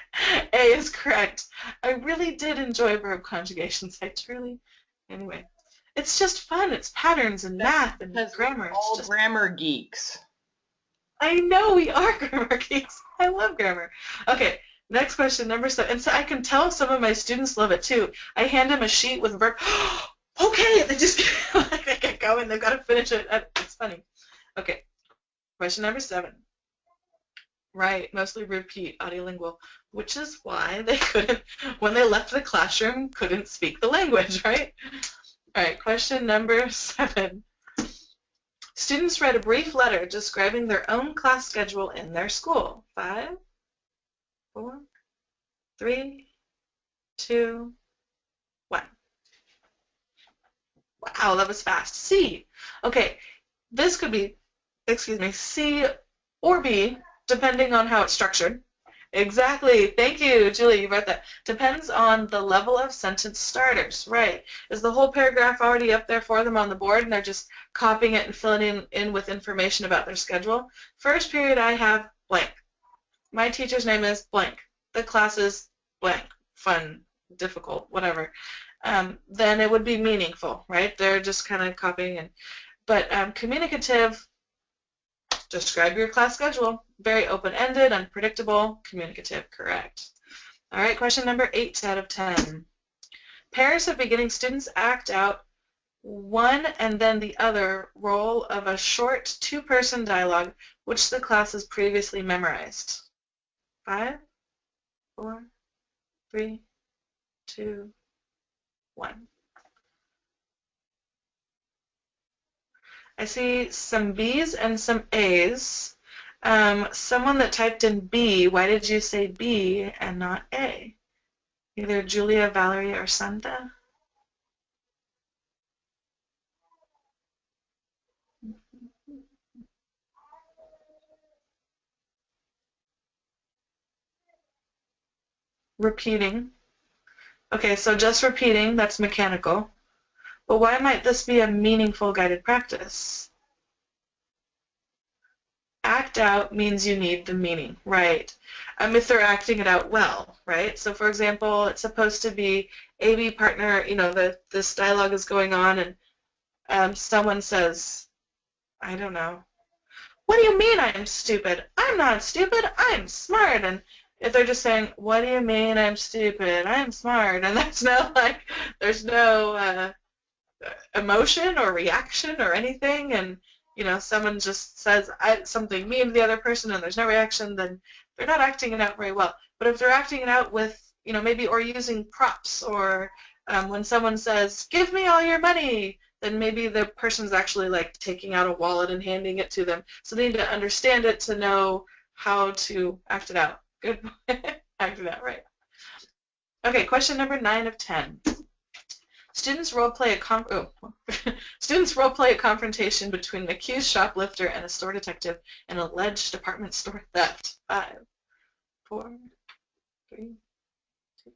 A is correct. I really did enjoy verb conjugations. Anyway, it's just fun. It's patterns and math and grammar. We're all grammar geeks. I know we are grammar geeks. I love grammar. Okay, next question, number 7. And so I can tell some of my students love it too. I hand them a sheet with verb. Okay, they just they get going. They've got to finish it. It's funny. Okay, question number 7. Right, mostly repeat, audiolingual. which is why they couldn't, when they left the classroom, couldn't speak the language, right? All right, question number 7. Students read a brief letter describing their own class schedule in their school. 5, 4, 3, 2, 1. Wow, that was fast. C. Okay, this could be, C or B, depending on how it's structured. Exactly. Thank you, Julie. You wrote that. Depends on the level of sentence starters. Right. Is the whole paragraph already up there for them on the board and they're just copying it and filling in with information about their schedule? First period I have blank. My teacher's name is blank. The class is blank. Fun, difficult, whatever. Then it would be meaningful, right? They're just kind of copying in. But communicative, describe your class schedule. Very open-ended, unpredictable, communicative, correct. All right, question number 8 out of 10. Parents have been getting students act out one and then the other role of a short 2-person dialogue which the class has previously memorized. 5, 4, 3, 2, 1. I see some B's and some A's. Someone that typed in B, why did you say B and not A? Either Julia, Valerie, or Santa? Repeating. Okay, so just repeating, that's mechanical. But why might this be a meaningful guided practice? Act out means you need the meaning, right? If they're acting it out well, right? So for example, it's supposed to be A-B partner, this dialogue is going on and someone says, I don't know, what do you mean I'm stupid? I'm not stupid, I'm smart. And if they're just saying, what do you mean I'm stupid? I'm smart. And there's no emotion or reaction or anything, and someone just says something mean to the other person and there's no reaction, then they're not acting it out very well. But if they're acting it out with, maybe, or using props, or when someone says, give me all your money, then maybe the person's actually like taking out a wallet and handing it to them. So they need to understand it to know how to act it out. Good. Act it out, right. Okay, question number 9 of 10. Students role play a confrontation between an accused shoplifter and a store detective in an alleged department store theft. 5, 4, 3, 2.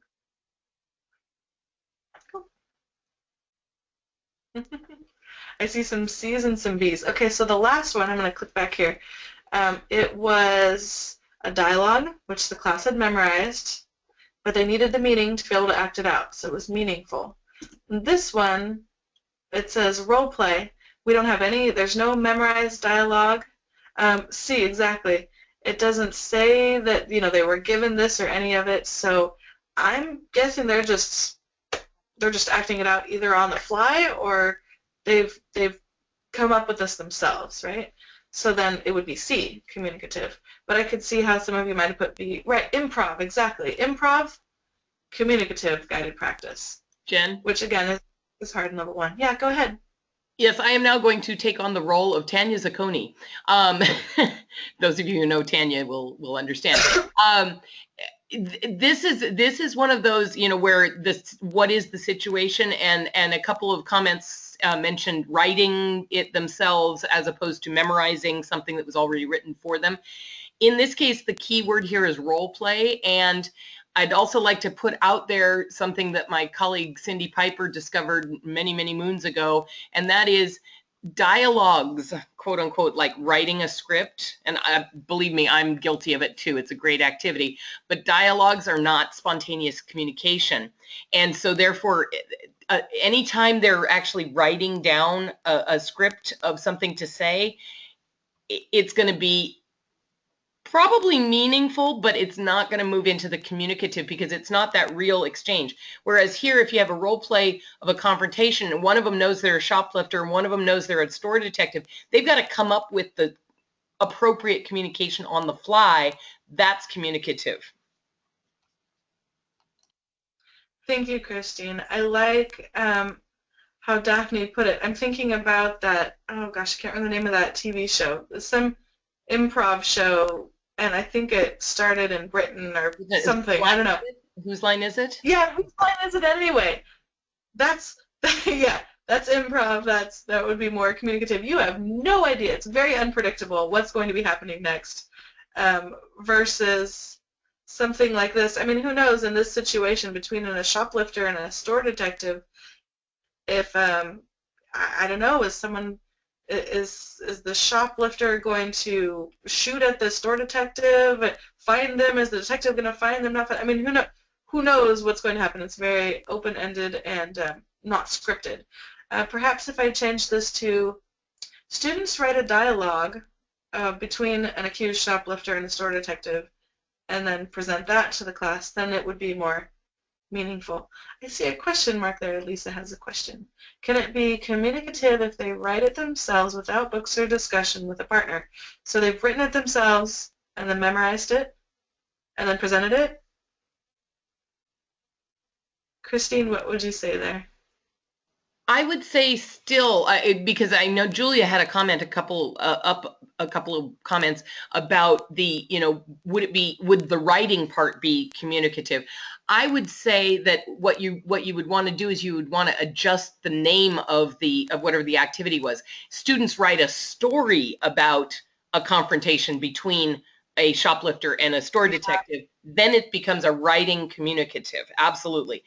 Go. I see some C's and some B's. Okay, so the last one, I'm going to click back here. It was a dialogue, which the class had memorized, but they needed the meaning to be able to act it out, so it was meaningful. This one, it says role play. We don't have any, there's no memorized dialogue. C, exactly. It doesn't say that, they were given this or any of it, so I'm guessing they're just acting it out either on the fly or they've come up with this themselves, right? So then it would be C, communicative. But I could see how some of you might have put B. Right, improv, exactly. Improv, communicative guided practice. Jen? Which, again, is hard in level 1. Yeah, go ahead. Yes, I am now going to take on the role of Tanya Zacconi. Those of you who know Tanya will understand. This is one of those, where what is the situation, and a couple of comments mentioned writing it themselves as opposed to memorizing something that was already written for them. In this case, the key word here is role play, and I'd also like to put out there something that my colleague Cindy Piper discovered many, many moons ago, and that is dialogues, quote unquote, like writing a script. And believe me, I'm guilty of it too. It's a great activity. But dialogues are not spontaneous communication. And so therefore, anytime they're actually writing down a script of something to say, it's going to be probably meaningful, but it's not going to move into the communicative because it's not that real exchange. Whereas here, if you have a role play of a confrontation and one of them knows they're a shoplifter and one of them knows they're a store detective, they've got to come up with the appropriate communication on the fly. That's communicative. Thank you, Christine. I like how Daphne put it. I'm thinking about that, oh gosh, I can't remember the name of that TV show. Some improv show, and I think it started in Britain or something. I don't know. Whose line is it? Yeah, whose line is it anyway? That's yeah, that's improv. That would be more communicative. You have no idea. It's very unpredictable what's going to be happening next, versus something like this. I mean, who knows in this situation between a shoplifter and a store detective, if I don't know, is the shoplifter going to shoot at the store detective, find them? Is the detective going to find them? Not find, I mean, who knows what's going to happen? It's very open-ended and not scripted. Perhaps if I change this to students write a dialogue between an accused shoplifter and a store detective, and then present that to the class, then it would be more meaningful. I see a question mark there. Lisa has a question. Can it be communicative if they write it themselves without books or discussion with a partner? So they've written it themselves and then memorized it and then presented it? Christine, what would you say there? I would say still, because I know Julia had a comment, a couple of comments about the, would the writing part be communicative? I would say that what you would want to do is you would want to adjust the name of whatever the activity was. Students write a story about a confrontation between a shoplifter and a store detective, then it becomes a writing communicative. Absolutely.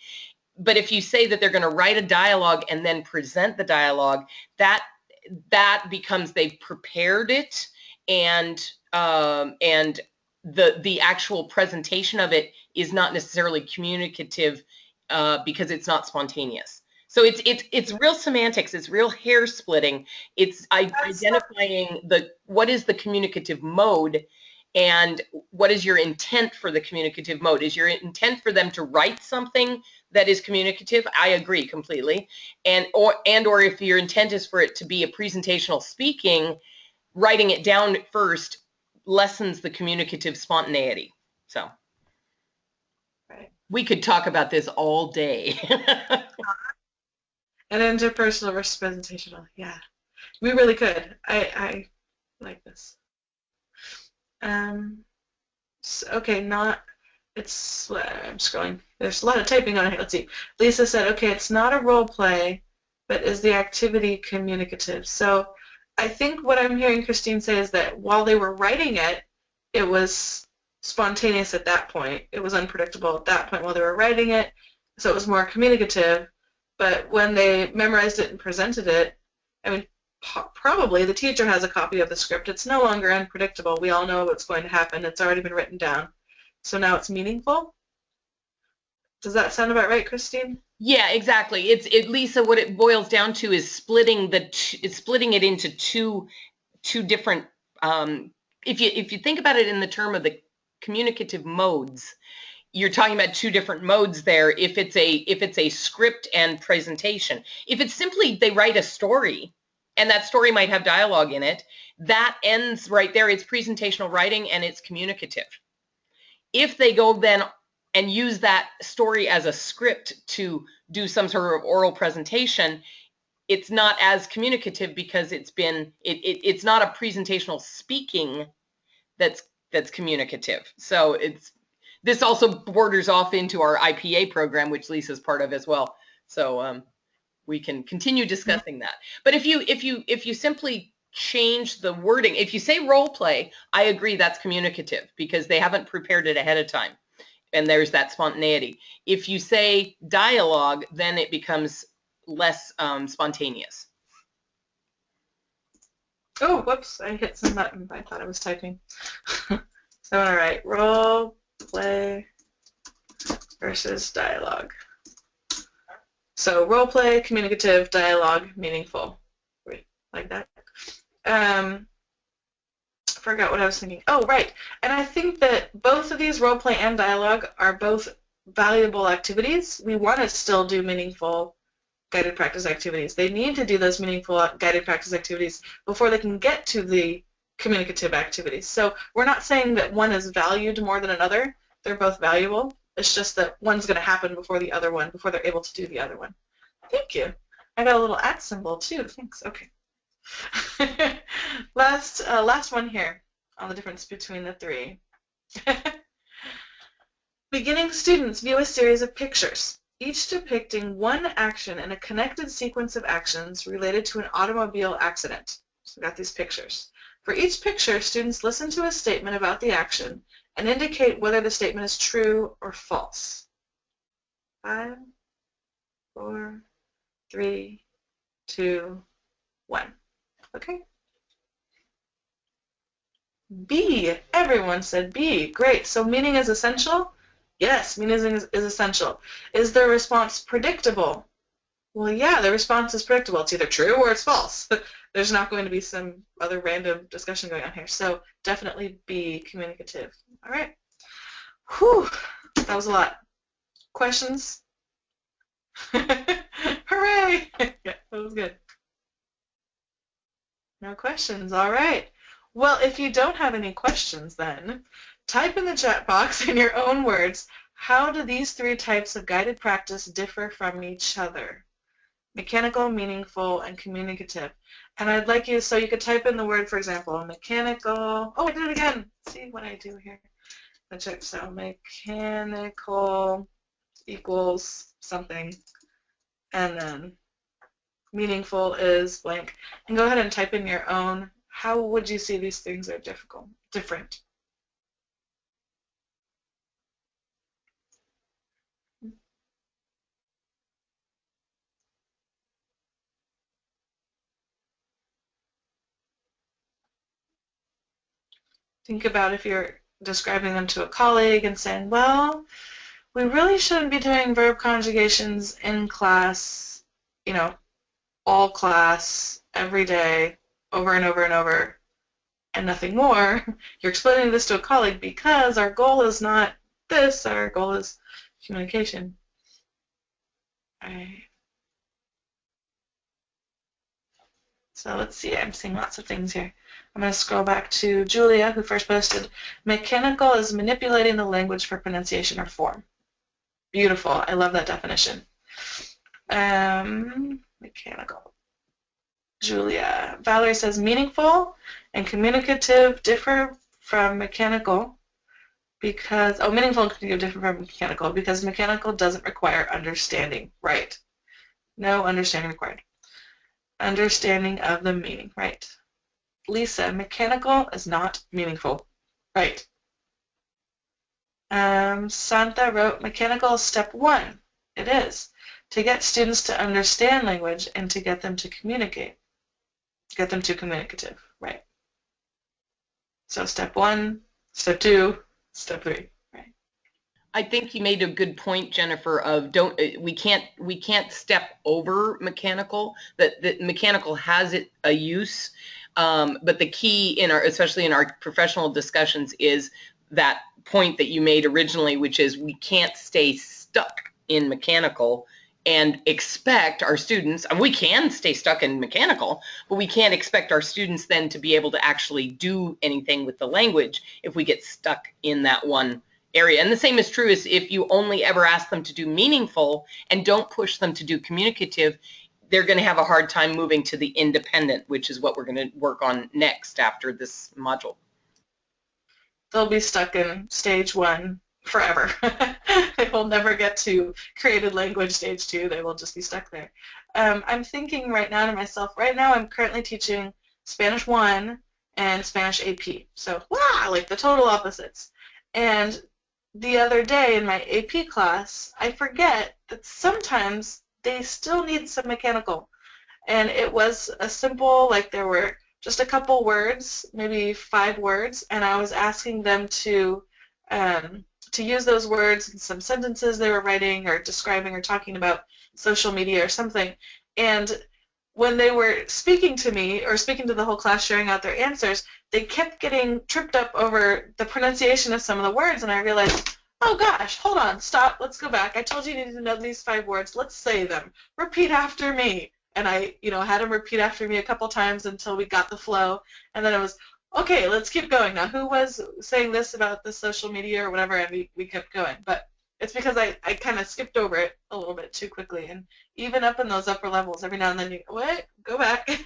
But if you say that they're going to write a dialogue and then present the dialogue, that becomes they've prepared it, and the actual presentation of it is not necessarily communicative because it's not spontaneous. So it's real semantics. It's real hair splitting. It's identifying what is the communicative mode, and what is your intent for the communicative mode? Is your intent for them to write something that is communicative? I agree completely. Or if your intent is for it to be a presentational speaking, writing it down first lessens the communicative spontaneity. So Right. We could talk about this all day. An interpersonal versus presentational. Yeah, we really could. I like this. Okay, I'm scrolling. There's a lot of typing on it. Let's see. Lisa said, okay, it's not a role play, but is the activity communicative? So I think what I'm hearing Christine say is that while they were writing it, it was spontaneous at that point. It was unpredictable at that point while they were writing it, so it was more communicative. But when they memorized it and presented it, I mean, probably the teacher has a copy of the script. It's no longer unpredictable. We all know what's going to happen. It's already been written down. So now it's meaningful. Does that sound about right, Christine? Yeah, exactly. Lisa, what it boils down to is splitting it into two different. If you think about it in the term of the communicative modes, you're talking about two different modes there. If it's a script and presentation, if it's simply they write a story, and that story might have dialogue in it, that ends right there. It's presentational writing and it's communicative. If they go then and use that story as a script to do some sort of oral presentation, it's not as communicative because it's not a presentational speaking that's communicative. So this also borders off into our IPA program, which Lisa's part of as well. So we can continue discussing that. But if you simply change the wording, if you say role play, I agree that's communicative because they haven't prepared it ahead of time, and there's that spontaneity. If you say dialogue, then it becomes less spontaneous. Oh, whoops, I hit some button. I thought I was typing. So all right, role play versus dialogue. So role play, communicative, dialogue, meaningful. Like that. Forgot what I was thinking. Oh, right. And I think that both of these role play and dialogue are both valuable activities. We want to still do meaningful guided practice activities. They need to do those meaningful guided practice activities before they can get to the communicative activities. So we're not saying that one is valued more than another. They're both valuable. It's just that one's going to happen before the other one, before they're able to do the other one. Thank you. I got a little @ symbol too. Thanks. Okay. Last one here on the difference between the three. Beginning students view a series of pictures, each depicting one action in a connected sequence of actions related to an automobile accident. So we got these pictures. For each picture, students listen to a statement about the action and indicate whether the statement is true or false. 5, 4, 3, 2, 1. Okay. B. Everyone said B. Great. So meaning is essential? Yes, meaning is essential. Is the response predictable? Well, yeah, the response is predictable. It's either true or it's false. There's not going to be some other random discussion going on here. So definitely be communicative. All right. Whew, that was a lot. Questions? Hooray! Yeah, that was good. No questions. All right. Well, if you don't have any questions then, type in the chat box in your own words, how do these three types of guided practice differ from each other? Mechanical, meaningful, and communicative. And I'd like you, so you could type in the word, for example, mechanical. Oh, I did it again. See what I do here. Let's check. So mechanical equals something. And then meaningful is blank. And go ahead and type in your own. How would you see these things are different? Think about if you're describing them to a colleague and saying, well, we really shouldn't be doing verb conjugations in class, you know, all class, every day, over and over and over, and nothing more. You're explaining this to a colleague because our goal is not this, our goal is communication. All right. So let's see, I'm seeing lots of things here. I'm going to scroll back to Julia, who first posted, mechanical is manipulating the language for pronunciation or form. Beautiful. I love that definition. Mechanical. Julia. Valerie says meaningful and communicative differ from mechanical because, meaningful and communicative differ from mechanical because mechanical doesn't require understanding. Right. No understanding required. Understanding of the meaning. Right. Lisa, mechanical is not meaningful. Right. Santa wrote, mechanical is step 1. It is. To get students to understand language and to get them to communicate. Get them to communicative. Right. So step 1, step 2, step 3. Right. I think you made a good point, Jennifer, of we can't step over mechanical. That mechanical has a use, but the key especially in our professional discussions is that point that you made originally, which is we can't stay stuck in mechanical and expect our students, and we can stay stuck in mechanical, but we can't expect our students then to be able to actually do anything with the language if we get stuck in that one area. And the same is true as if you only ever ask them to do meaningful and don't push them to do communicative, they're going to have a hard time moving to the independent, which is what we're going to work on next after this module. They'll be stuck in stage 1 forever. They will never get to created language stage 2. They will just be stuck there. I'm thinking right now to myself, right now I'm currently teaching Spanish 1 and Spanish AP. So, like the total opposites. And the other day in my AP class, I forget that sometimes they still need some mechanical. And it was a simple, like there were just a couple words, maybe 5 words, and I was asking them to use those words in some sentences they were writing or describing or talking about social media or something. And when they were speaking to me or speaking to the whole class, sharing out their answers, they kept getting tripped up over the pronunciation of some of the words, and I realized, oh gosh, hold on, stop, let's go back. I told you you needed to know these 5 words. Let's say them. Repeat after me. And I, had him repeat after me a couple times until we got the flow. And then it was, okay, let's keep going. Now, who was saying this about the social media or whatever? And we kept going. But it's because I kind of skipped over it a little bit too quickly. And even up in those upper levels, every now and then you go, what? Go back.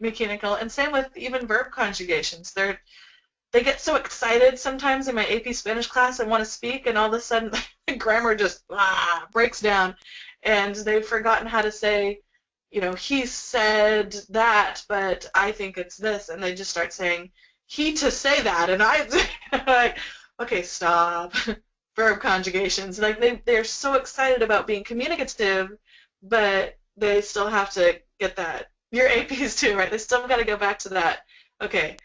Mechanical. And same with even verb conjugations. They get so excited sometimes in my AP Spanish class and want to speak, and all of a sudden the grammar just breaks down, and they've forgotten how to say, you know, he said that, but I think it's this, and they just start saying he to say that, and I like, okay, stop. Verb conjugations, like they're so excited about being communicative, but they still have to get that. Your APs too, right? They still got to go back to that. Okay,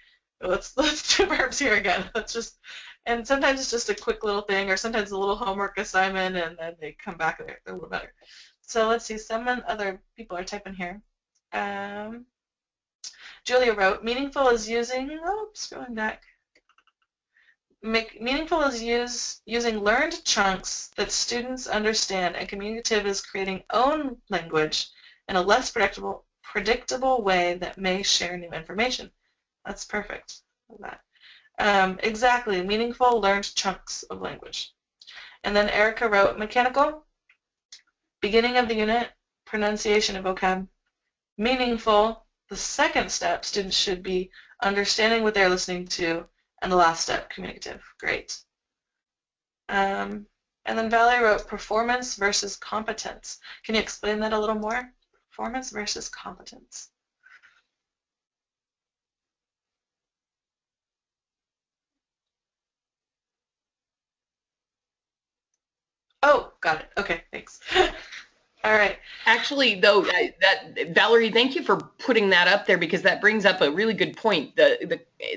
let's do verbs here again. And sometimes it's just a quick little thing, or sometimes a little homework assignment, and then they come back and they're a little better. So let's see, other people are typing here. Julia wrote, meaningful is using, scrolling back. Meaningful is using learned chunks that students understand, and communicative is creating own language in a less predictable way that may share new information. That's perfect. Exactly, meaningful learned chunks of language. And then Erica wrote, mechanical, beginning of the unit, pronunciation of vocab. Meaningful, the second step, students should be understanding what they're listening to, and the last step, communicative. Great. And then Valerie wrote performance versus competence. Can you explain that a little more? Performance versus competence. Oh, got it. Okay, thanks. All right. Actually, though, Valerie, thank you for putting that up there, because that brings up a really good point.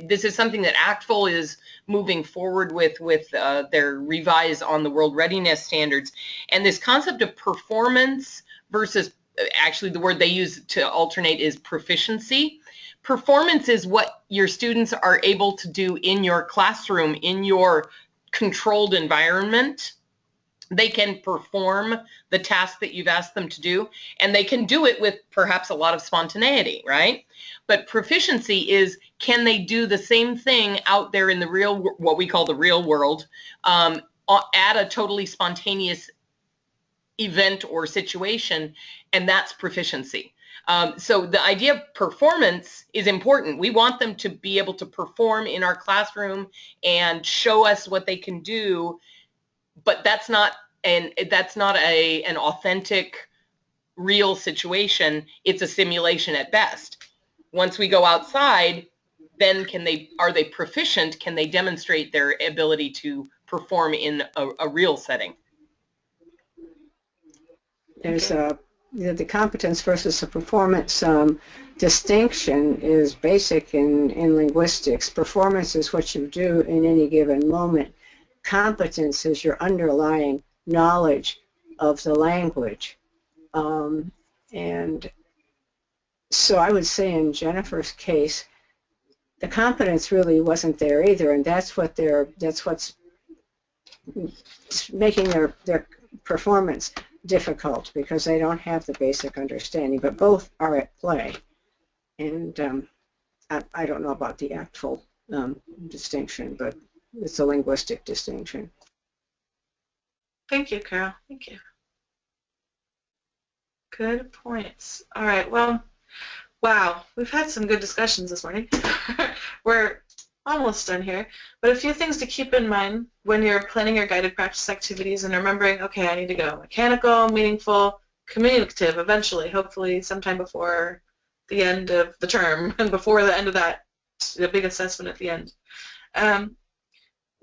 This is something that ACTFL is moving forward with their revise on the World Readiness Standards, and this concept of performance versus, actually the word they use to alternate is proficiency. Performance is what your students are able to do in your classroom, in your controlled environment. They can perform the task that you've asked them to do, and they can do it with perhaps a lot of spontaneity, right? But proficiency is, can they do the same thing out there in the real, what we call the real world, at a totally spontaneous event or situation, and that's proficiency. So the idea of performance is important. We want them to be able to perform in our classroom and show us what they can do, but that's not an authentic, real situation. It's a simulation at best. Once we go outside, then are they proficient? Can they demonstrate their ability to perform in a real setting? There's the competence versus the performance distinction is basic in linguistics. Performance is what you do in any given moment. Competence is your underlying knowledge of the language. And so I would say in Jennifer's case, the competence really wasn't there either, and that's what's making their performance difficult, because they don't have the basic understanding, but both are at play. And I don't know about the actual distinction, but it's a linguistic distinction. Thank you, Carol. Thank you. Good points. All right, well, wow, we've had some good discussions this morning. We're almost done here, but a few things to keep in mind when you're planning your guided practice activities and remembering, okay, I need to go mechanical, meaningful, communicative eventually, hopefully sometime before the end of the term and before the end of that big assessment at the end.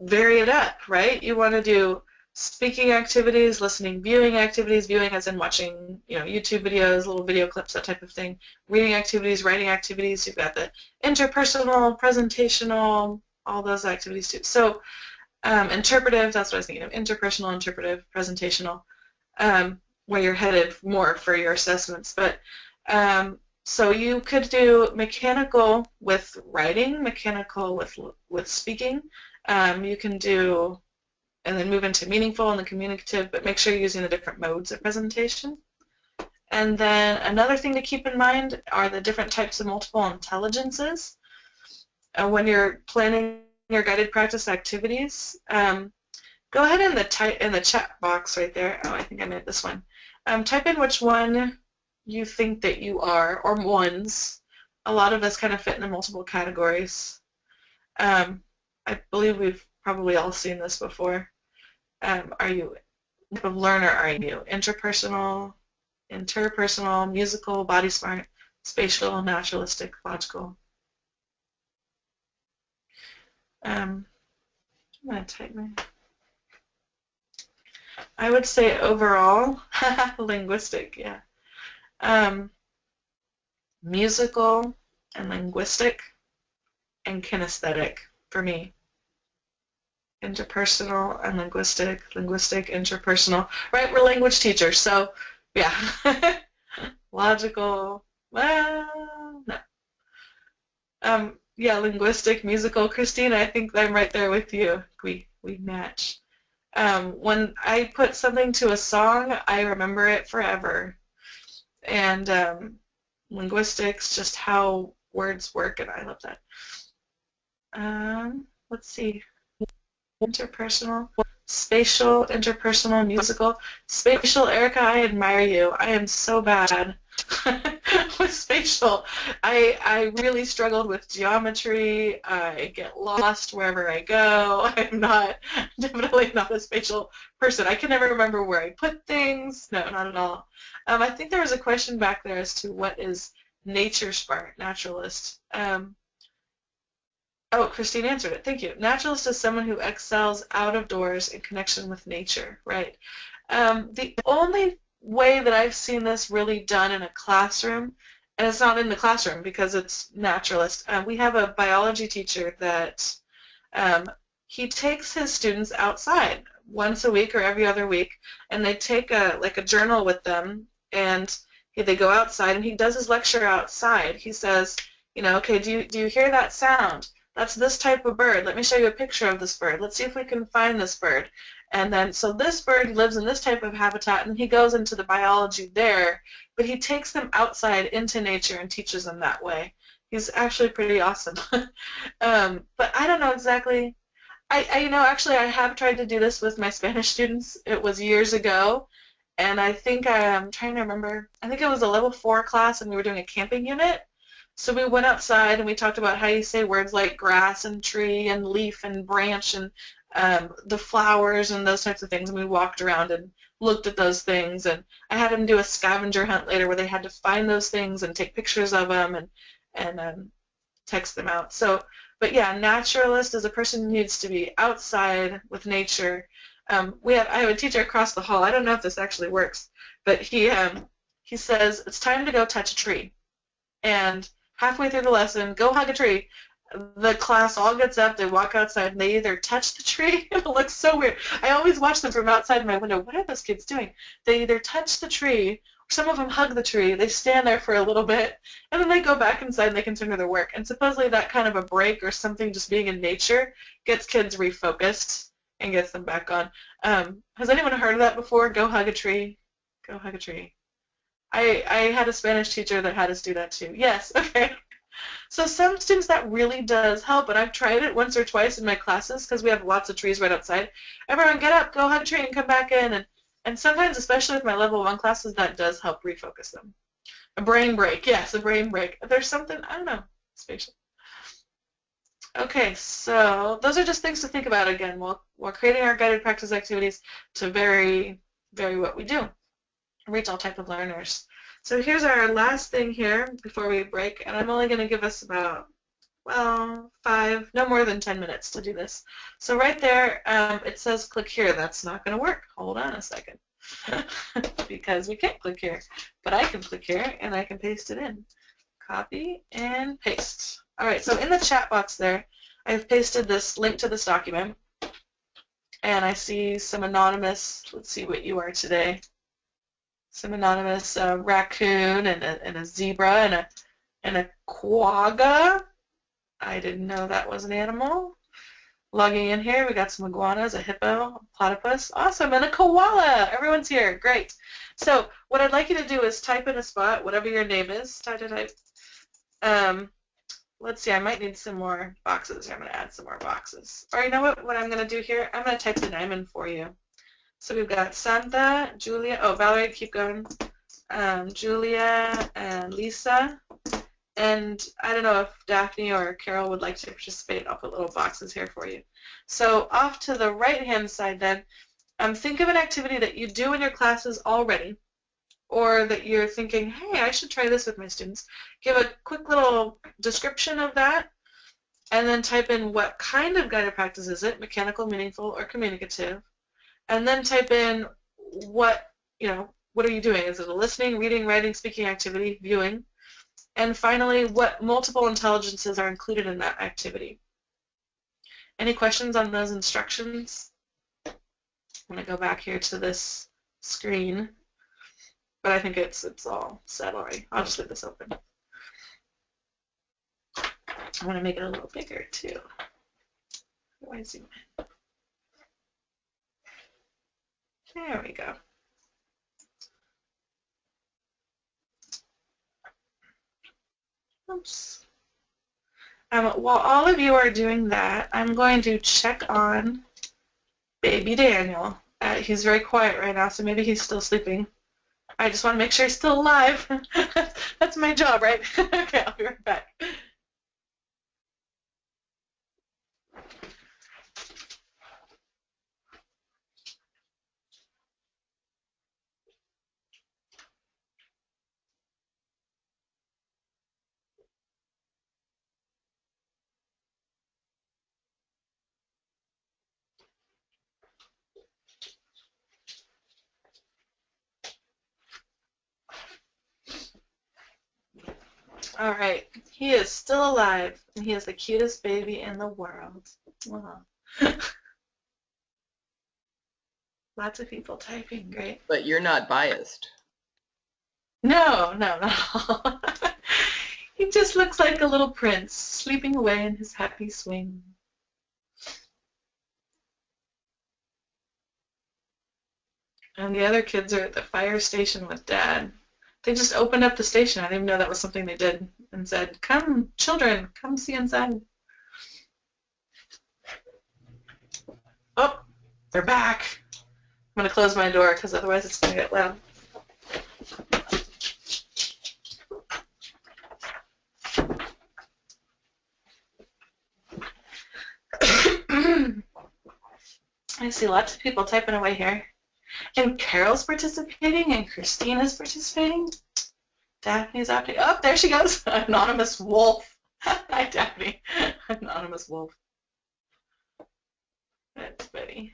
Vary it up, right? You want to do speaking activities, listening, viewing activities, viewing as in watching, YouTube videos, little video clips, that type of thing. Reading activities, writing activities. You've got the interpersonal, presentational, all those activities too. So interpretive, that's what I was thinking of, interpersonal, interpretive, presentational, where you're headed more for your assessments. But so you could do mechanical with writing, mechanical with speaking. You can do, and then move into meaningful and the communicative, but make sure you're using the different modes of presentation. And then another thing to keep in mind are the different types of multiple intelligences. When you're planning your guided practice activities, Go ahead in the chat box right there. Oh, I think I made this one. Type in which one you think that you are, or ones. A lot of us kind of fit into multiple categories. I believe we've probably all seen this before. Are you, what type of learner are you? Interpersonal, musical, body smart, spatial, naturalistic, logical. I'm going to type my... I would say overall, linguistic, yeah. Musical and linguistic and kinesthetic for me. Interpersonal and linguistic, interpersonal. Right, we're language teachers, so yeah. Logical, well, no. Yeah, linguistic, musical. Christine, I think I'm right there with you. We match. When I put something to a song, I remember it forever. And linguistics, just how words work, and I love that. Let's see. Interpersonal, spatial, interpersonal, musical. Spatial, Erica, I admire you. I am so bad with spatial. I really struggled with geometry. I get lost wherever I go. I'm definitely not a spatial person. I can never remember where I put things. No, not at all. I think there was a question back there as to what is nature smart, naturalist. Oh, Christine answered it. Thank you. Naturalist is someone who excels out of doors in connection with nature, right? The only way that I've seen this really done in a classroom, and it's not in the classroom because it's naturalist, we have a biology teacher that he takes his students outside once a week or every other week, and they take a journal with them, and they go outside, and he does his lecture outside. He says, okay, do you hear that sound? That's this type of bird. Let me show you a picture of this bird. Let's see if we can find this bird. And then, so this bird lives in this type of habitat, and he goes into the biology there, but he takes them outside into nature and teaches them that way. He's actually pretty awesome. But I don't know exactly. Actually, I have tried to do this with my Spanish students. It was years ago, and I think I'm trying to remember. I think it was a level 4 class, and we were doing a camping unit. So we went outside and we talked about how you say words like grass and tree and leaf and branch and the flowers and those types of things. And we walked around and looked at those things. And I had them do a scavenger hunt later where they had to find those things and take pictures of them and text them out. So, but yeah, naturalist is a person who needs to be outside with nature. I have a teacher across the hall. I don't know if this actually works, but he says it's time to go touch a tree. And halfway through the lesson, go hug a tree. The class all gets up, they walk outside, and they either touch the tree, and it looks so weird. I always watch them from outside my window. What are those kids doing? They either touch the tree, or some of them hug the tree. They stand there for a little bit, and then they go back inside and they continue their work. And supposedly that kind of a break or something, just being in nature, gets kids refocused and gets them back on. Has anyone heard of that before? Go hug a tree. Go hug a tree. I had a Spanish teacher that had us do that too. Yes, okay. So some students that really does help, and I've tried it once or twice in my classes because we have lots of trees right outside. Everyone get up, go hug a tree, and come back in. And sometimes, especially with my level 1 classes, that does help refocus them. A brain break, yes, a brain break. There's something, I don't know, spatial. Okay, so those are just things to think about again while creating our guided practice activities to vary what we do. Reach all type of learners. So here's our last thing here before we break, and I'm only going to give us about, well, 5, no more than 10 minutes to do this. So right there, it says click here. That's not going to work. Hold on a second. Because we can't click here. But I can click here, and I can paste it in. Copy and paste. All right, so in the chat box there, I've pasted this link to this document, and I see some anonymous, let's see what you are today. Some anonymous raccoon and a zebra and a quagga. I didn't know that was an animal. Logging in here, we got some iguanas, a hippo, a platypus. Awesome, and a koala. Everyone's here. Great. So what I'd like you to do is type in a spot, whatever your name is. Type. let's see, I might need some more boxes. I'm going to add some more boxes. Or you know what I'm going to do here? I'm going to type the name in for you. So we've got Santa, Julia, oh, Valerie, keep going. Julia and Lisa. And I don't know if Daphne or Carol would like to participate. I'll put little boxes here for you. So off to the right-hand side then, think of an activity that you do in your classes already, or that you're thinking, hey, I should try this with my students. Give a quick little description of that, and then type in what kind of guided practice is it, mechanical, meaningful, or communicative, and then type in what are you doing? Is it a listening, reading, writing, speaking activity, viewing? And finally, what multiple intelligences are included in that activity? Any questions on those instructions? I'm going to go back here to this screen, but I think it's all set already. I'll just leave this open. I want to make it a little bigger too. How do I zoom in? There we go. Oops. While all of you are doing that, I'm going to check on baby Daniel. He's very quiet right now, so maybe he's still sleeping. I just want to make sure he's still alive. That's my job, right? Okay, I'll be right back. All right, he is still alive, and he is the cutest baby in the world. Wow. Lots of people typing, great. But you're not biased. No, not at all. He just looks like a little prince, sleeping away in his happy swing. And the other kids are at the fire station with Dad. They just opened up the station. I didn't even know that was something they did, and said, come, children, come see inside. Oh, they're back. I'm going to close my door because otherwise it's going to get loud. I see lots of people typing away here. And Carol's participating, and Christina's participating. Daphne's up. Oh, there she goes. Anonymous wolf. Hi, Daphne. Anonymous wolf. That's funny.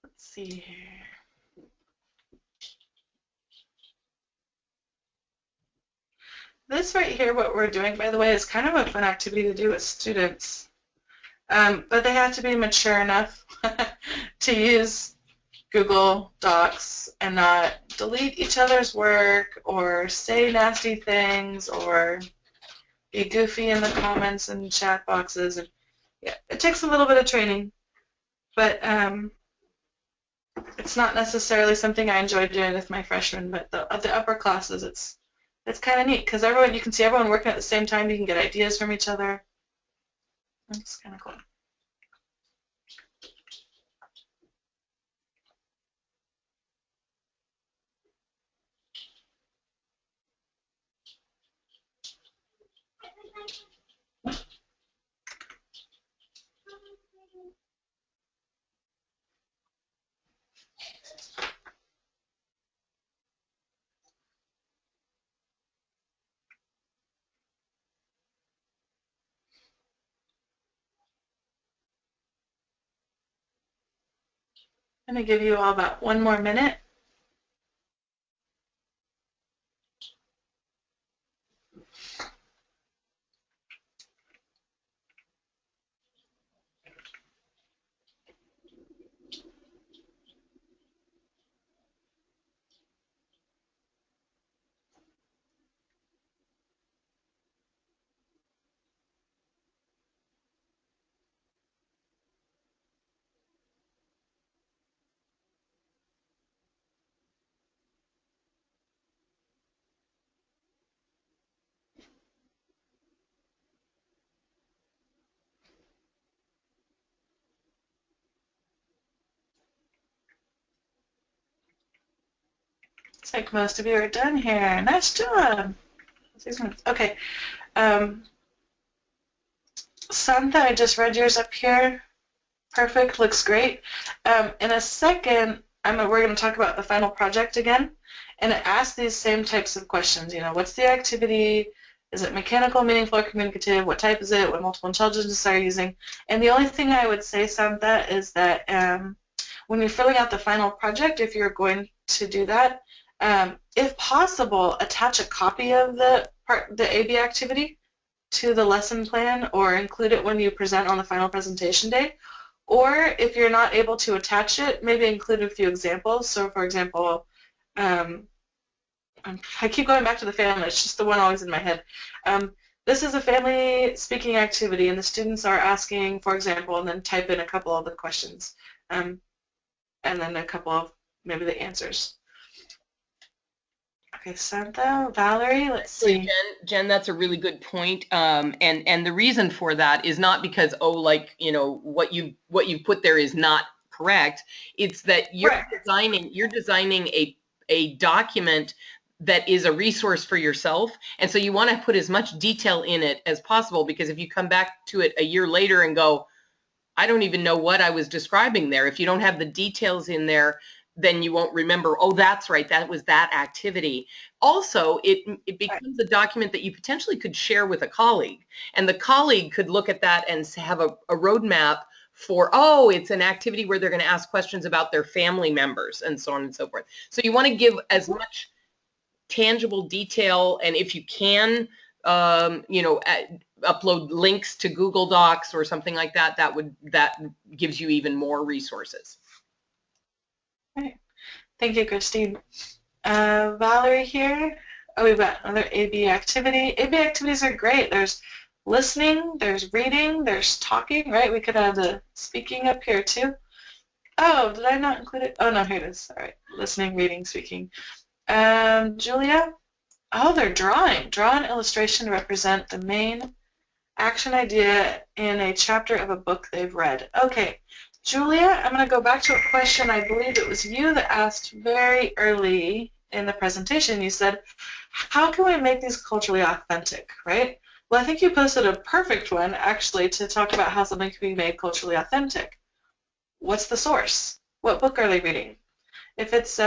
Let's see here. This right here, what we're doing, by the way, is kind of a fun activity to do with students. But they have to be mature enough to use Google Docs and not delete each other's work or say nasty things or be goofy in the comments and chat boxes. And yeah, it takes a little bit of training, but it's not necessarily something I enjoy doing with my freshmen. But the upper classes, it's kind of neat because you can see everyone working at the same time. You can get ideas from each other. It's kind of cool. I'm going to give you all about 1 more minute. Looks like most of you are done here. Nice job. Okay. Santa, I just read yours up here. Perfect. Looks great. In a second, we're going to talk about the final project again, and it asks these same types of questions. You know, what's the activity? Is it mechanical, meaningful, or communicative? What type is it? What multiple intelligences are you using? And the only thing I would say, Santa, is that when you're filling out the final project, if you're going to do that, if possible, attach a copy of the AB activity to the lesson plan or include it when you present on the final presentation day. Or if you're not able to attach it, maybe include a few examples. So for example, I keep going back to the family, it's just the one always in my head. This is a family speaking activity and the students are asking, for example, and then type in a couple of the questions and then a couple of maybe the answers. Okay, Santa, Valerie, let's see. Jen, that's a really good point. And the reason for that is not because, like, you know, what you put there is not correct. It's that you're designing a document that is a resource for yourself. And so you want to put as much detail in it as possible, because if you come back to it a year later and go, I don't even know what I was describing there. If you don't have the details in there, then you won't remember, oh, that's right, that was that activity. Also, it becomes a document that you potentially could share with a colleague, and the colleague could look at that and have a roadmap for, oh, it's an activity where they're going to ask questions about their family members and so on and so forth. So you want to give as much tangible detail, and if you can, you know, upload links to Google Docs or something like that, that gives you even more resources. Right. Thank you, Christine. Valerie here. Oh, we've got another AB activity. AB activities are great. There's listening, there's reading, there's talking, right? We could have the speaking up here too. Oh, did I not include it? Oh, no, here it is. All right. Listening, reading, speaking. Julia? Oh, they're drawing. Draw an illustration to represent the main action idea in a chapter of a book they've read. Okay. Julia, I'm going to go back to a question I believe it was you that asked very early in the presentation. You said, how can we make these culturally authentic, right? Well, I think you posted a perfect one, actually, to talk about how something can be made culturally authentic. What's the source? What book are they reading? If it's,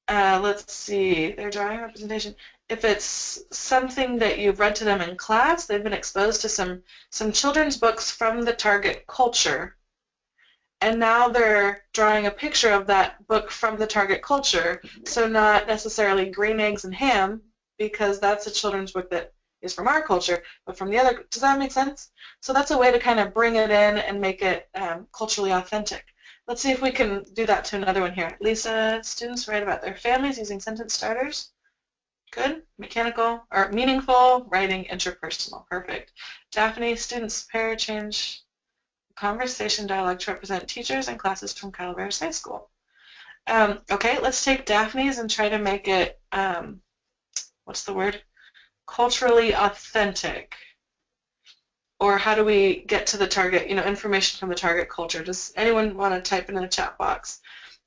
let's see, they're drawing representation. If it's something that you've read to them in class, they've been exposed to some children's books from the target culture, and now they're drawing a picture of that book from the target culture, so not necessarily Green Eggs and Ham, because that's a children's book that is from our culture, but from the other. Does that make sense? So that's a way to kind of bring it in and make it culturally authentic. Let's see if we can do that to another one here. Lisa, students write about their families using sentence starters. Good. Mechanical or meaningful, writing, interpersonal. Perfect. Daphne, students pair change conversation dialogue to represent teachers and classes from Calaveras High School. Okay, let's take Daphne's and try to make it, what's the word? Culturally authentic. Or how do we get to the target, you know, information from the target culture? Does anyone want to type in the chat box?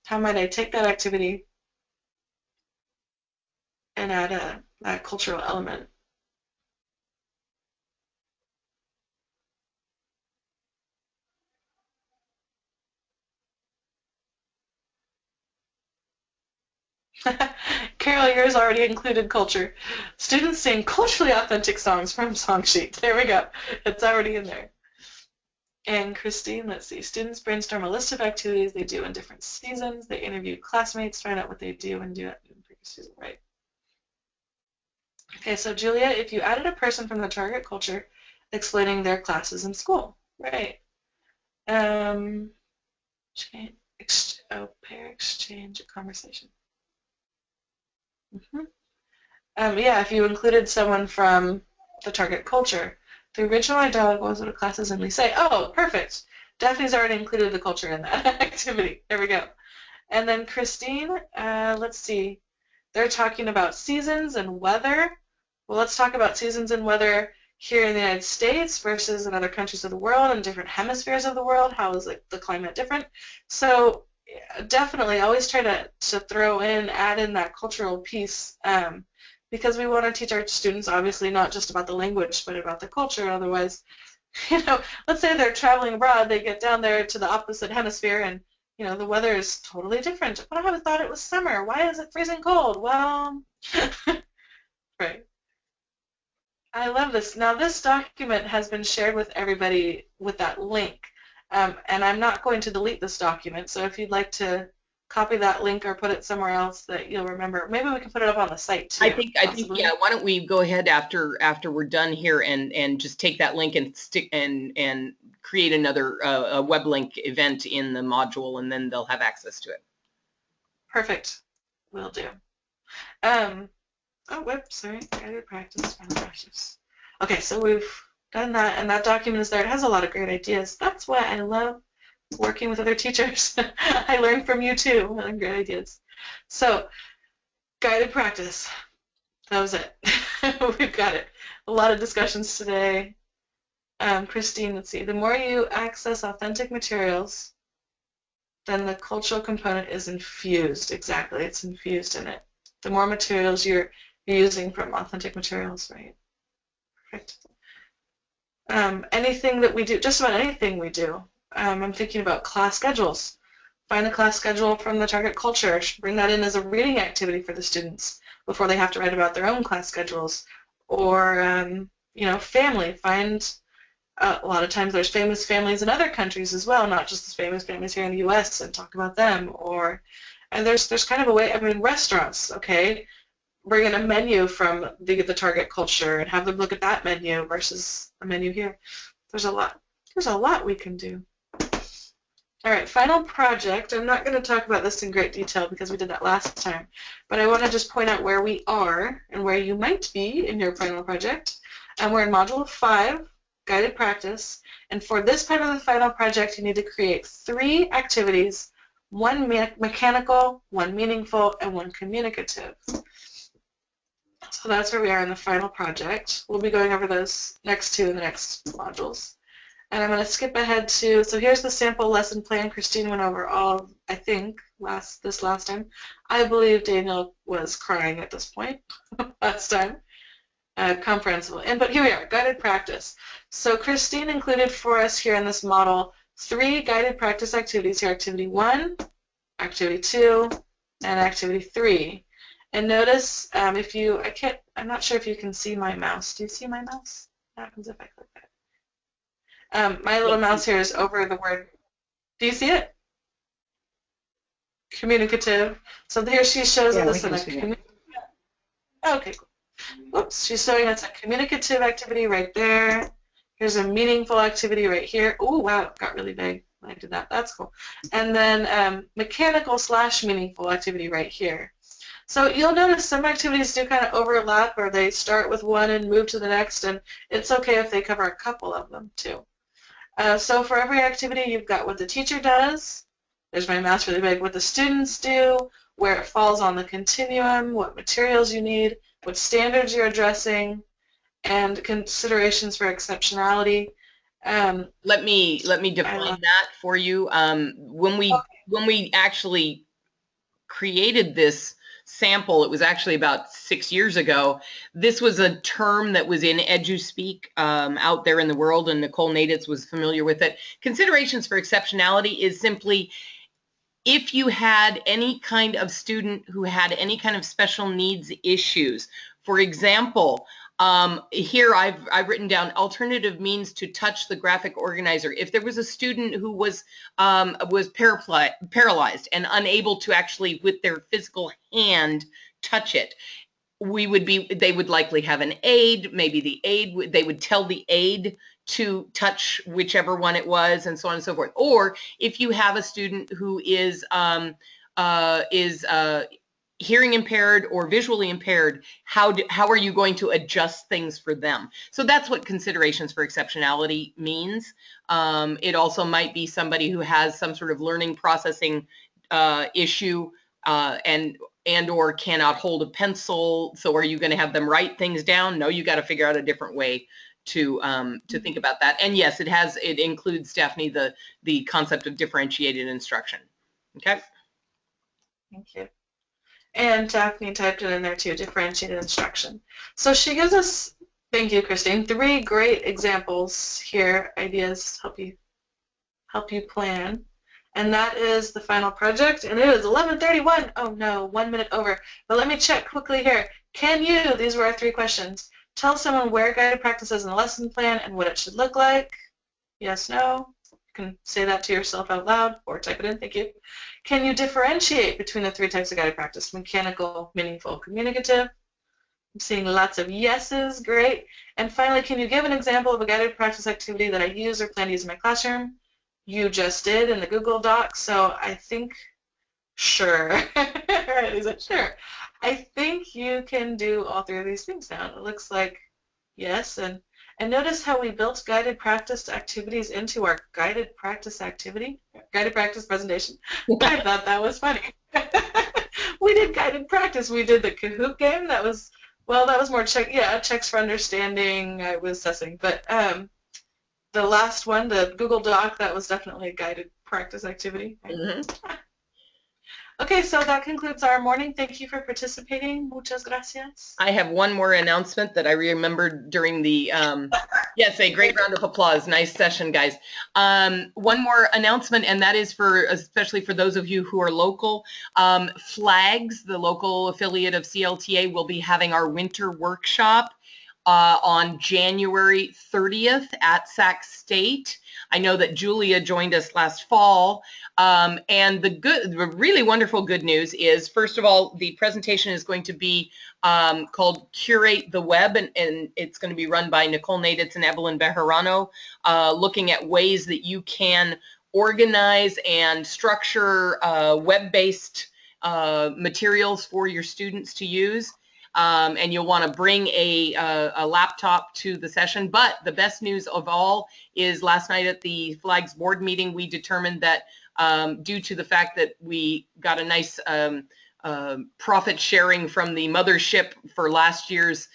How might I take that activity and add a cultural element? Carol, yours already included culture. Students sing culturally authentic songs from song sheets. There we go. It's already in there. And Christine, let's see. Students brainstorm a list of activities they do in different seasons. They interview classmates, find out what they do and do it in the previous season. Right. Okay, so Julia, if you added a person from the target culture explaining their classes in school. Right. Pair exchange a conversation. Yeah, if you included someone from the target culture, the original dialogue was what a class is in. We say, oh, perfect. Daphne's already included the culture in that activity. There we go. And then Christine, let's see. They're talking about seasons and weather. Well, let's talk about seasons and weather here in the United States versus in other countries of the world and different hemispheres of the world. How is the climate different? So definitely always try to add in that cultural piece, because we want to teach our students obviously not just about the language but about the culture. Otherwise, let's say they're traveling abroad, they get down there to the opposite hemisphere and the weather is totally different. But I thought it was summer. Why is it freezing cold? Well, right. I love this. Now this document has been shared with everybody with that link. And I'm not going to delete this document, so if you'd like to copy that link or put it somewhere else that you'll remember, maybe we can put it up on the site too. I think yeah. Why don't we go ahead after we're done here and just take that link and stick and create another a web link event in the module, and then they'll have access to it. Perfect. Will do. Oh, whoops, sorry. Guided practice, final practice. Okay, so we've done that, and that document is there. It has a lot of great ideas. That's why I love working with other teachers. I learn from you too. I learn great ideas. So, guided practice. That was it. We've got it. A lot of discussions today. Christine, let's see. The more you access authentic materials, then the cultural component is infused. Exactly, it's infused in it. The more materials you're using from authentic materials, right? Perfect. Anything that we do, just about anything we do. I'm thinking about class schedules. Find the class schedule from the target culture. Bring that in as a reading activity for the students before they have to write about their own class schedules. Or, family. Find a lot of times there's famous families in other countries as well, not just the famous families here in the U.S. and talk about them. And there's kind of a way. I mean, restaurants. Okay. Bring in a menu from the target culture and have them look at that menu versus a menu here. There's a lot we can do. All right, final project. I'm not going to talk about this in great detail because we did that last time, but I want to just point out where we are and where you might be in your final project. And we're in Module 5, Guided Practice, and for this part of the final project, you need to create 3 activities, 1 mechanical, 1 meaningful, and 1 communicative. So that's where we are in the final project. We'll be going over those next 2 in the next modules. And I'm going to skip ahead to, so here's the sample lesson plan. Christine went over all, I think, this last time. I believe Daniel was crying at this point last time. Comprehensible. But here we are, guided practice. So Christine included for us here in this model 3 guided practice activities here. Activity 1, Activity 2, and Activity 3. And notice I'm not sure if you can see my mouse. Do you see my mouse? What happens if I click that? My little mouse here is over the word. Do you see it? Communicative. So here she shows us in a communicative. Okay, cool. Whoops, she's showing us a communicative activity right there. Here's a meaningful activity right here. Oh, wow, it got really big when I did that. That's cool. And then mechanical / meaningful activity right here. So you'll notice some activities do kind of overlap, or they start with one and move to the next, and it's okay if they cover a couple of them too. So for every activity, you've got what the teacher does. There's my mouse really big. What the students do, where it falls on the continuum, what materials you need, what standards you're addressing, and considerations for exceptionality. Let me define that for you. When we actually created this sample, it was actually about 6 years ago. This was a term that was in EduSpeak out there in the world, and Nicole Naditz was familiar with it. Considerations for exceptionality is simply if you had any kind of student who had any kind of special needs issues. For example, here I've written down alternative means to touch the graphic organizer. If there was a student who was paralyzed and unable to actually with their physical hand touch it, they would likely have an aid. Maybe they would tell the aid to touch whichever one it was, and so on and so forth. Or if you have a student who is hearing impaired or visually impaired, how are you going to adjust things for them? So that's what considerations for exceptionality means. It also might be somebody who has some sort of learning processing issue and or cannot hold a pencil. So are you going to have them write things down? No, you got to figure out a different way to think about that. And yes, it includes, Stephanie, the concept of differentiated instruction. Okay. Thank you. And Daphne typed it in there too, differentiated instruction. So she gives us, thank you, Christine, 3 great examples here, ideas to help you plan. And that is the final project, and it is 11:31. Oh no, 1 minute over. But let me check quickly here. Can you, these were our 3 questions, tell someone where guided practice is in the lesson plan and what it should look like? Yes, no. You can say that to yourself out loud or type it in, thank you. Can you differentiate between the 3 types of guided practice? Mechanical, meaningful, communicative? I'm seeing lots of yeses, great. And finally, can you give an example of a guided practice activity that I use or plan to use in my classroom? You just did in the Google Docs, so I think, sure. Right, Lisa, sure. I think you can do all 3 of these things now. It looks like yes, and notice how we built guided practice activities into our guided practice presentation. I thought that was funny. We did guided practice. We did the Kahoot game. That was more checks for understanding. I was assessing, but the last one, the Google Doc, that was definitely a guided practice activity. Mm-hmm. Okay, so that concludes our morning. Thank you for participating. Muchas gracias. I have one more announcement that I remembered during the, yes, a great round of applause. Nice session, guys. One more announcement, and that is especially for those of you who are local. Flags, the local affiliate of CLTA, will be having our winter workshop on January 30th at Sac State. I know that Julia joined us last fall, and the really wonderful good news is, first of all, the presentation is going to be called Curate the Web, and it's going to be run by Nicole Naditz and Evelyn Bejarano, looking at ways that you can organize and structure web-based materials for your students to use. And you'll want to bring a laptop to the session. But the best news of all is last night at the Flags board meeting, we determined that due to the fact that we got a nice profit sharing from the mothership for last year's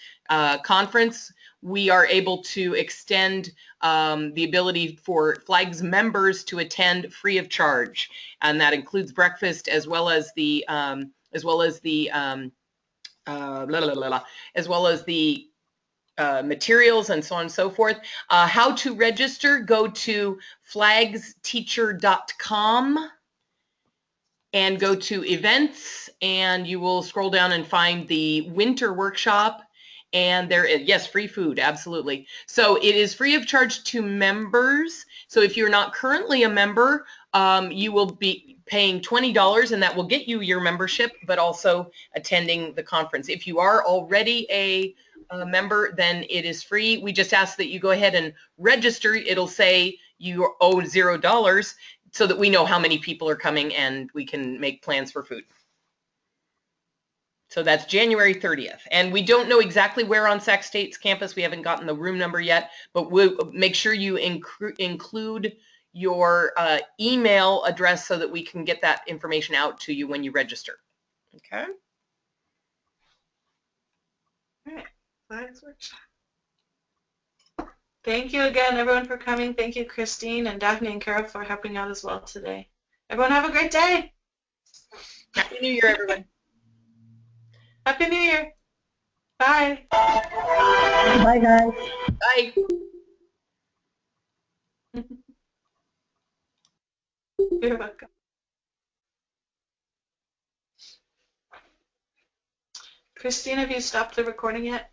conference, we are able to extend the ability for Flags members to attend free of charge, and that includes breakfast as well as the materials and so on and so forth. How to register, go to flagsteacher.com and go to events, and you will scroll down and find the winter workshop. And there is, yes, free food, absolutely. So it is free of charge to members. So if you're not currently a member, you will be paying $20, and that will get you your membership, but also attending the conference. If you are already a member, then it is free. We just ask that you go ahead and register. It'll say you owe $0 so that we know how many people are coming and we can make plans for food. So that's January 30th. And we don't know exactly where on Sac State's campus. We haven't gotten the room number yet, but we'll make sure you include your email address so that we can get that information out to you when you register. Okay. All right. Flags workshop. Thank you again, everyone, for coming. Thank you, Christine and Daphne and Kara, for helping out as well today. Everyone have a great day. Happy New Year, everyone. Happy New Year. Bye. Bye, guys. Bye. You're welcome. Christine, have you stopped the recording yet?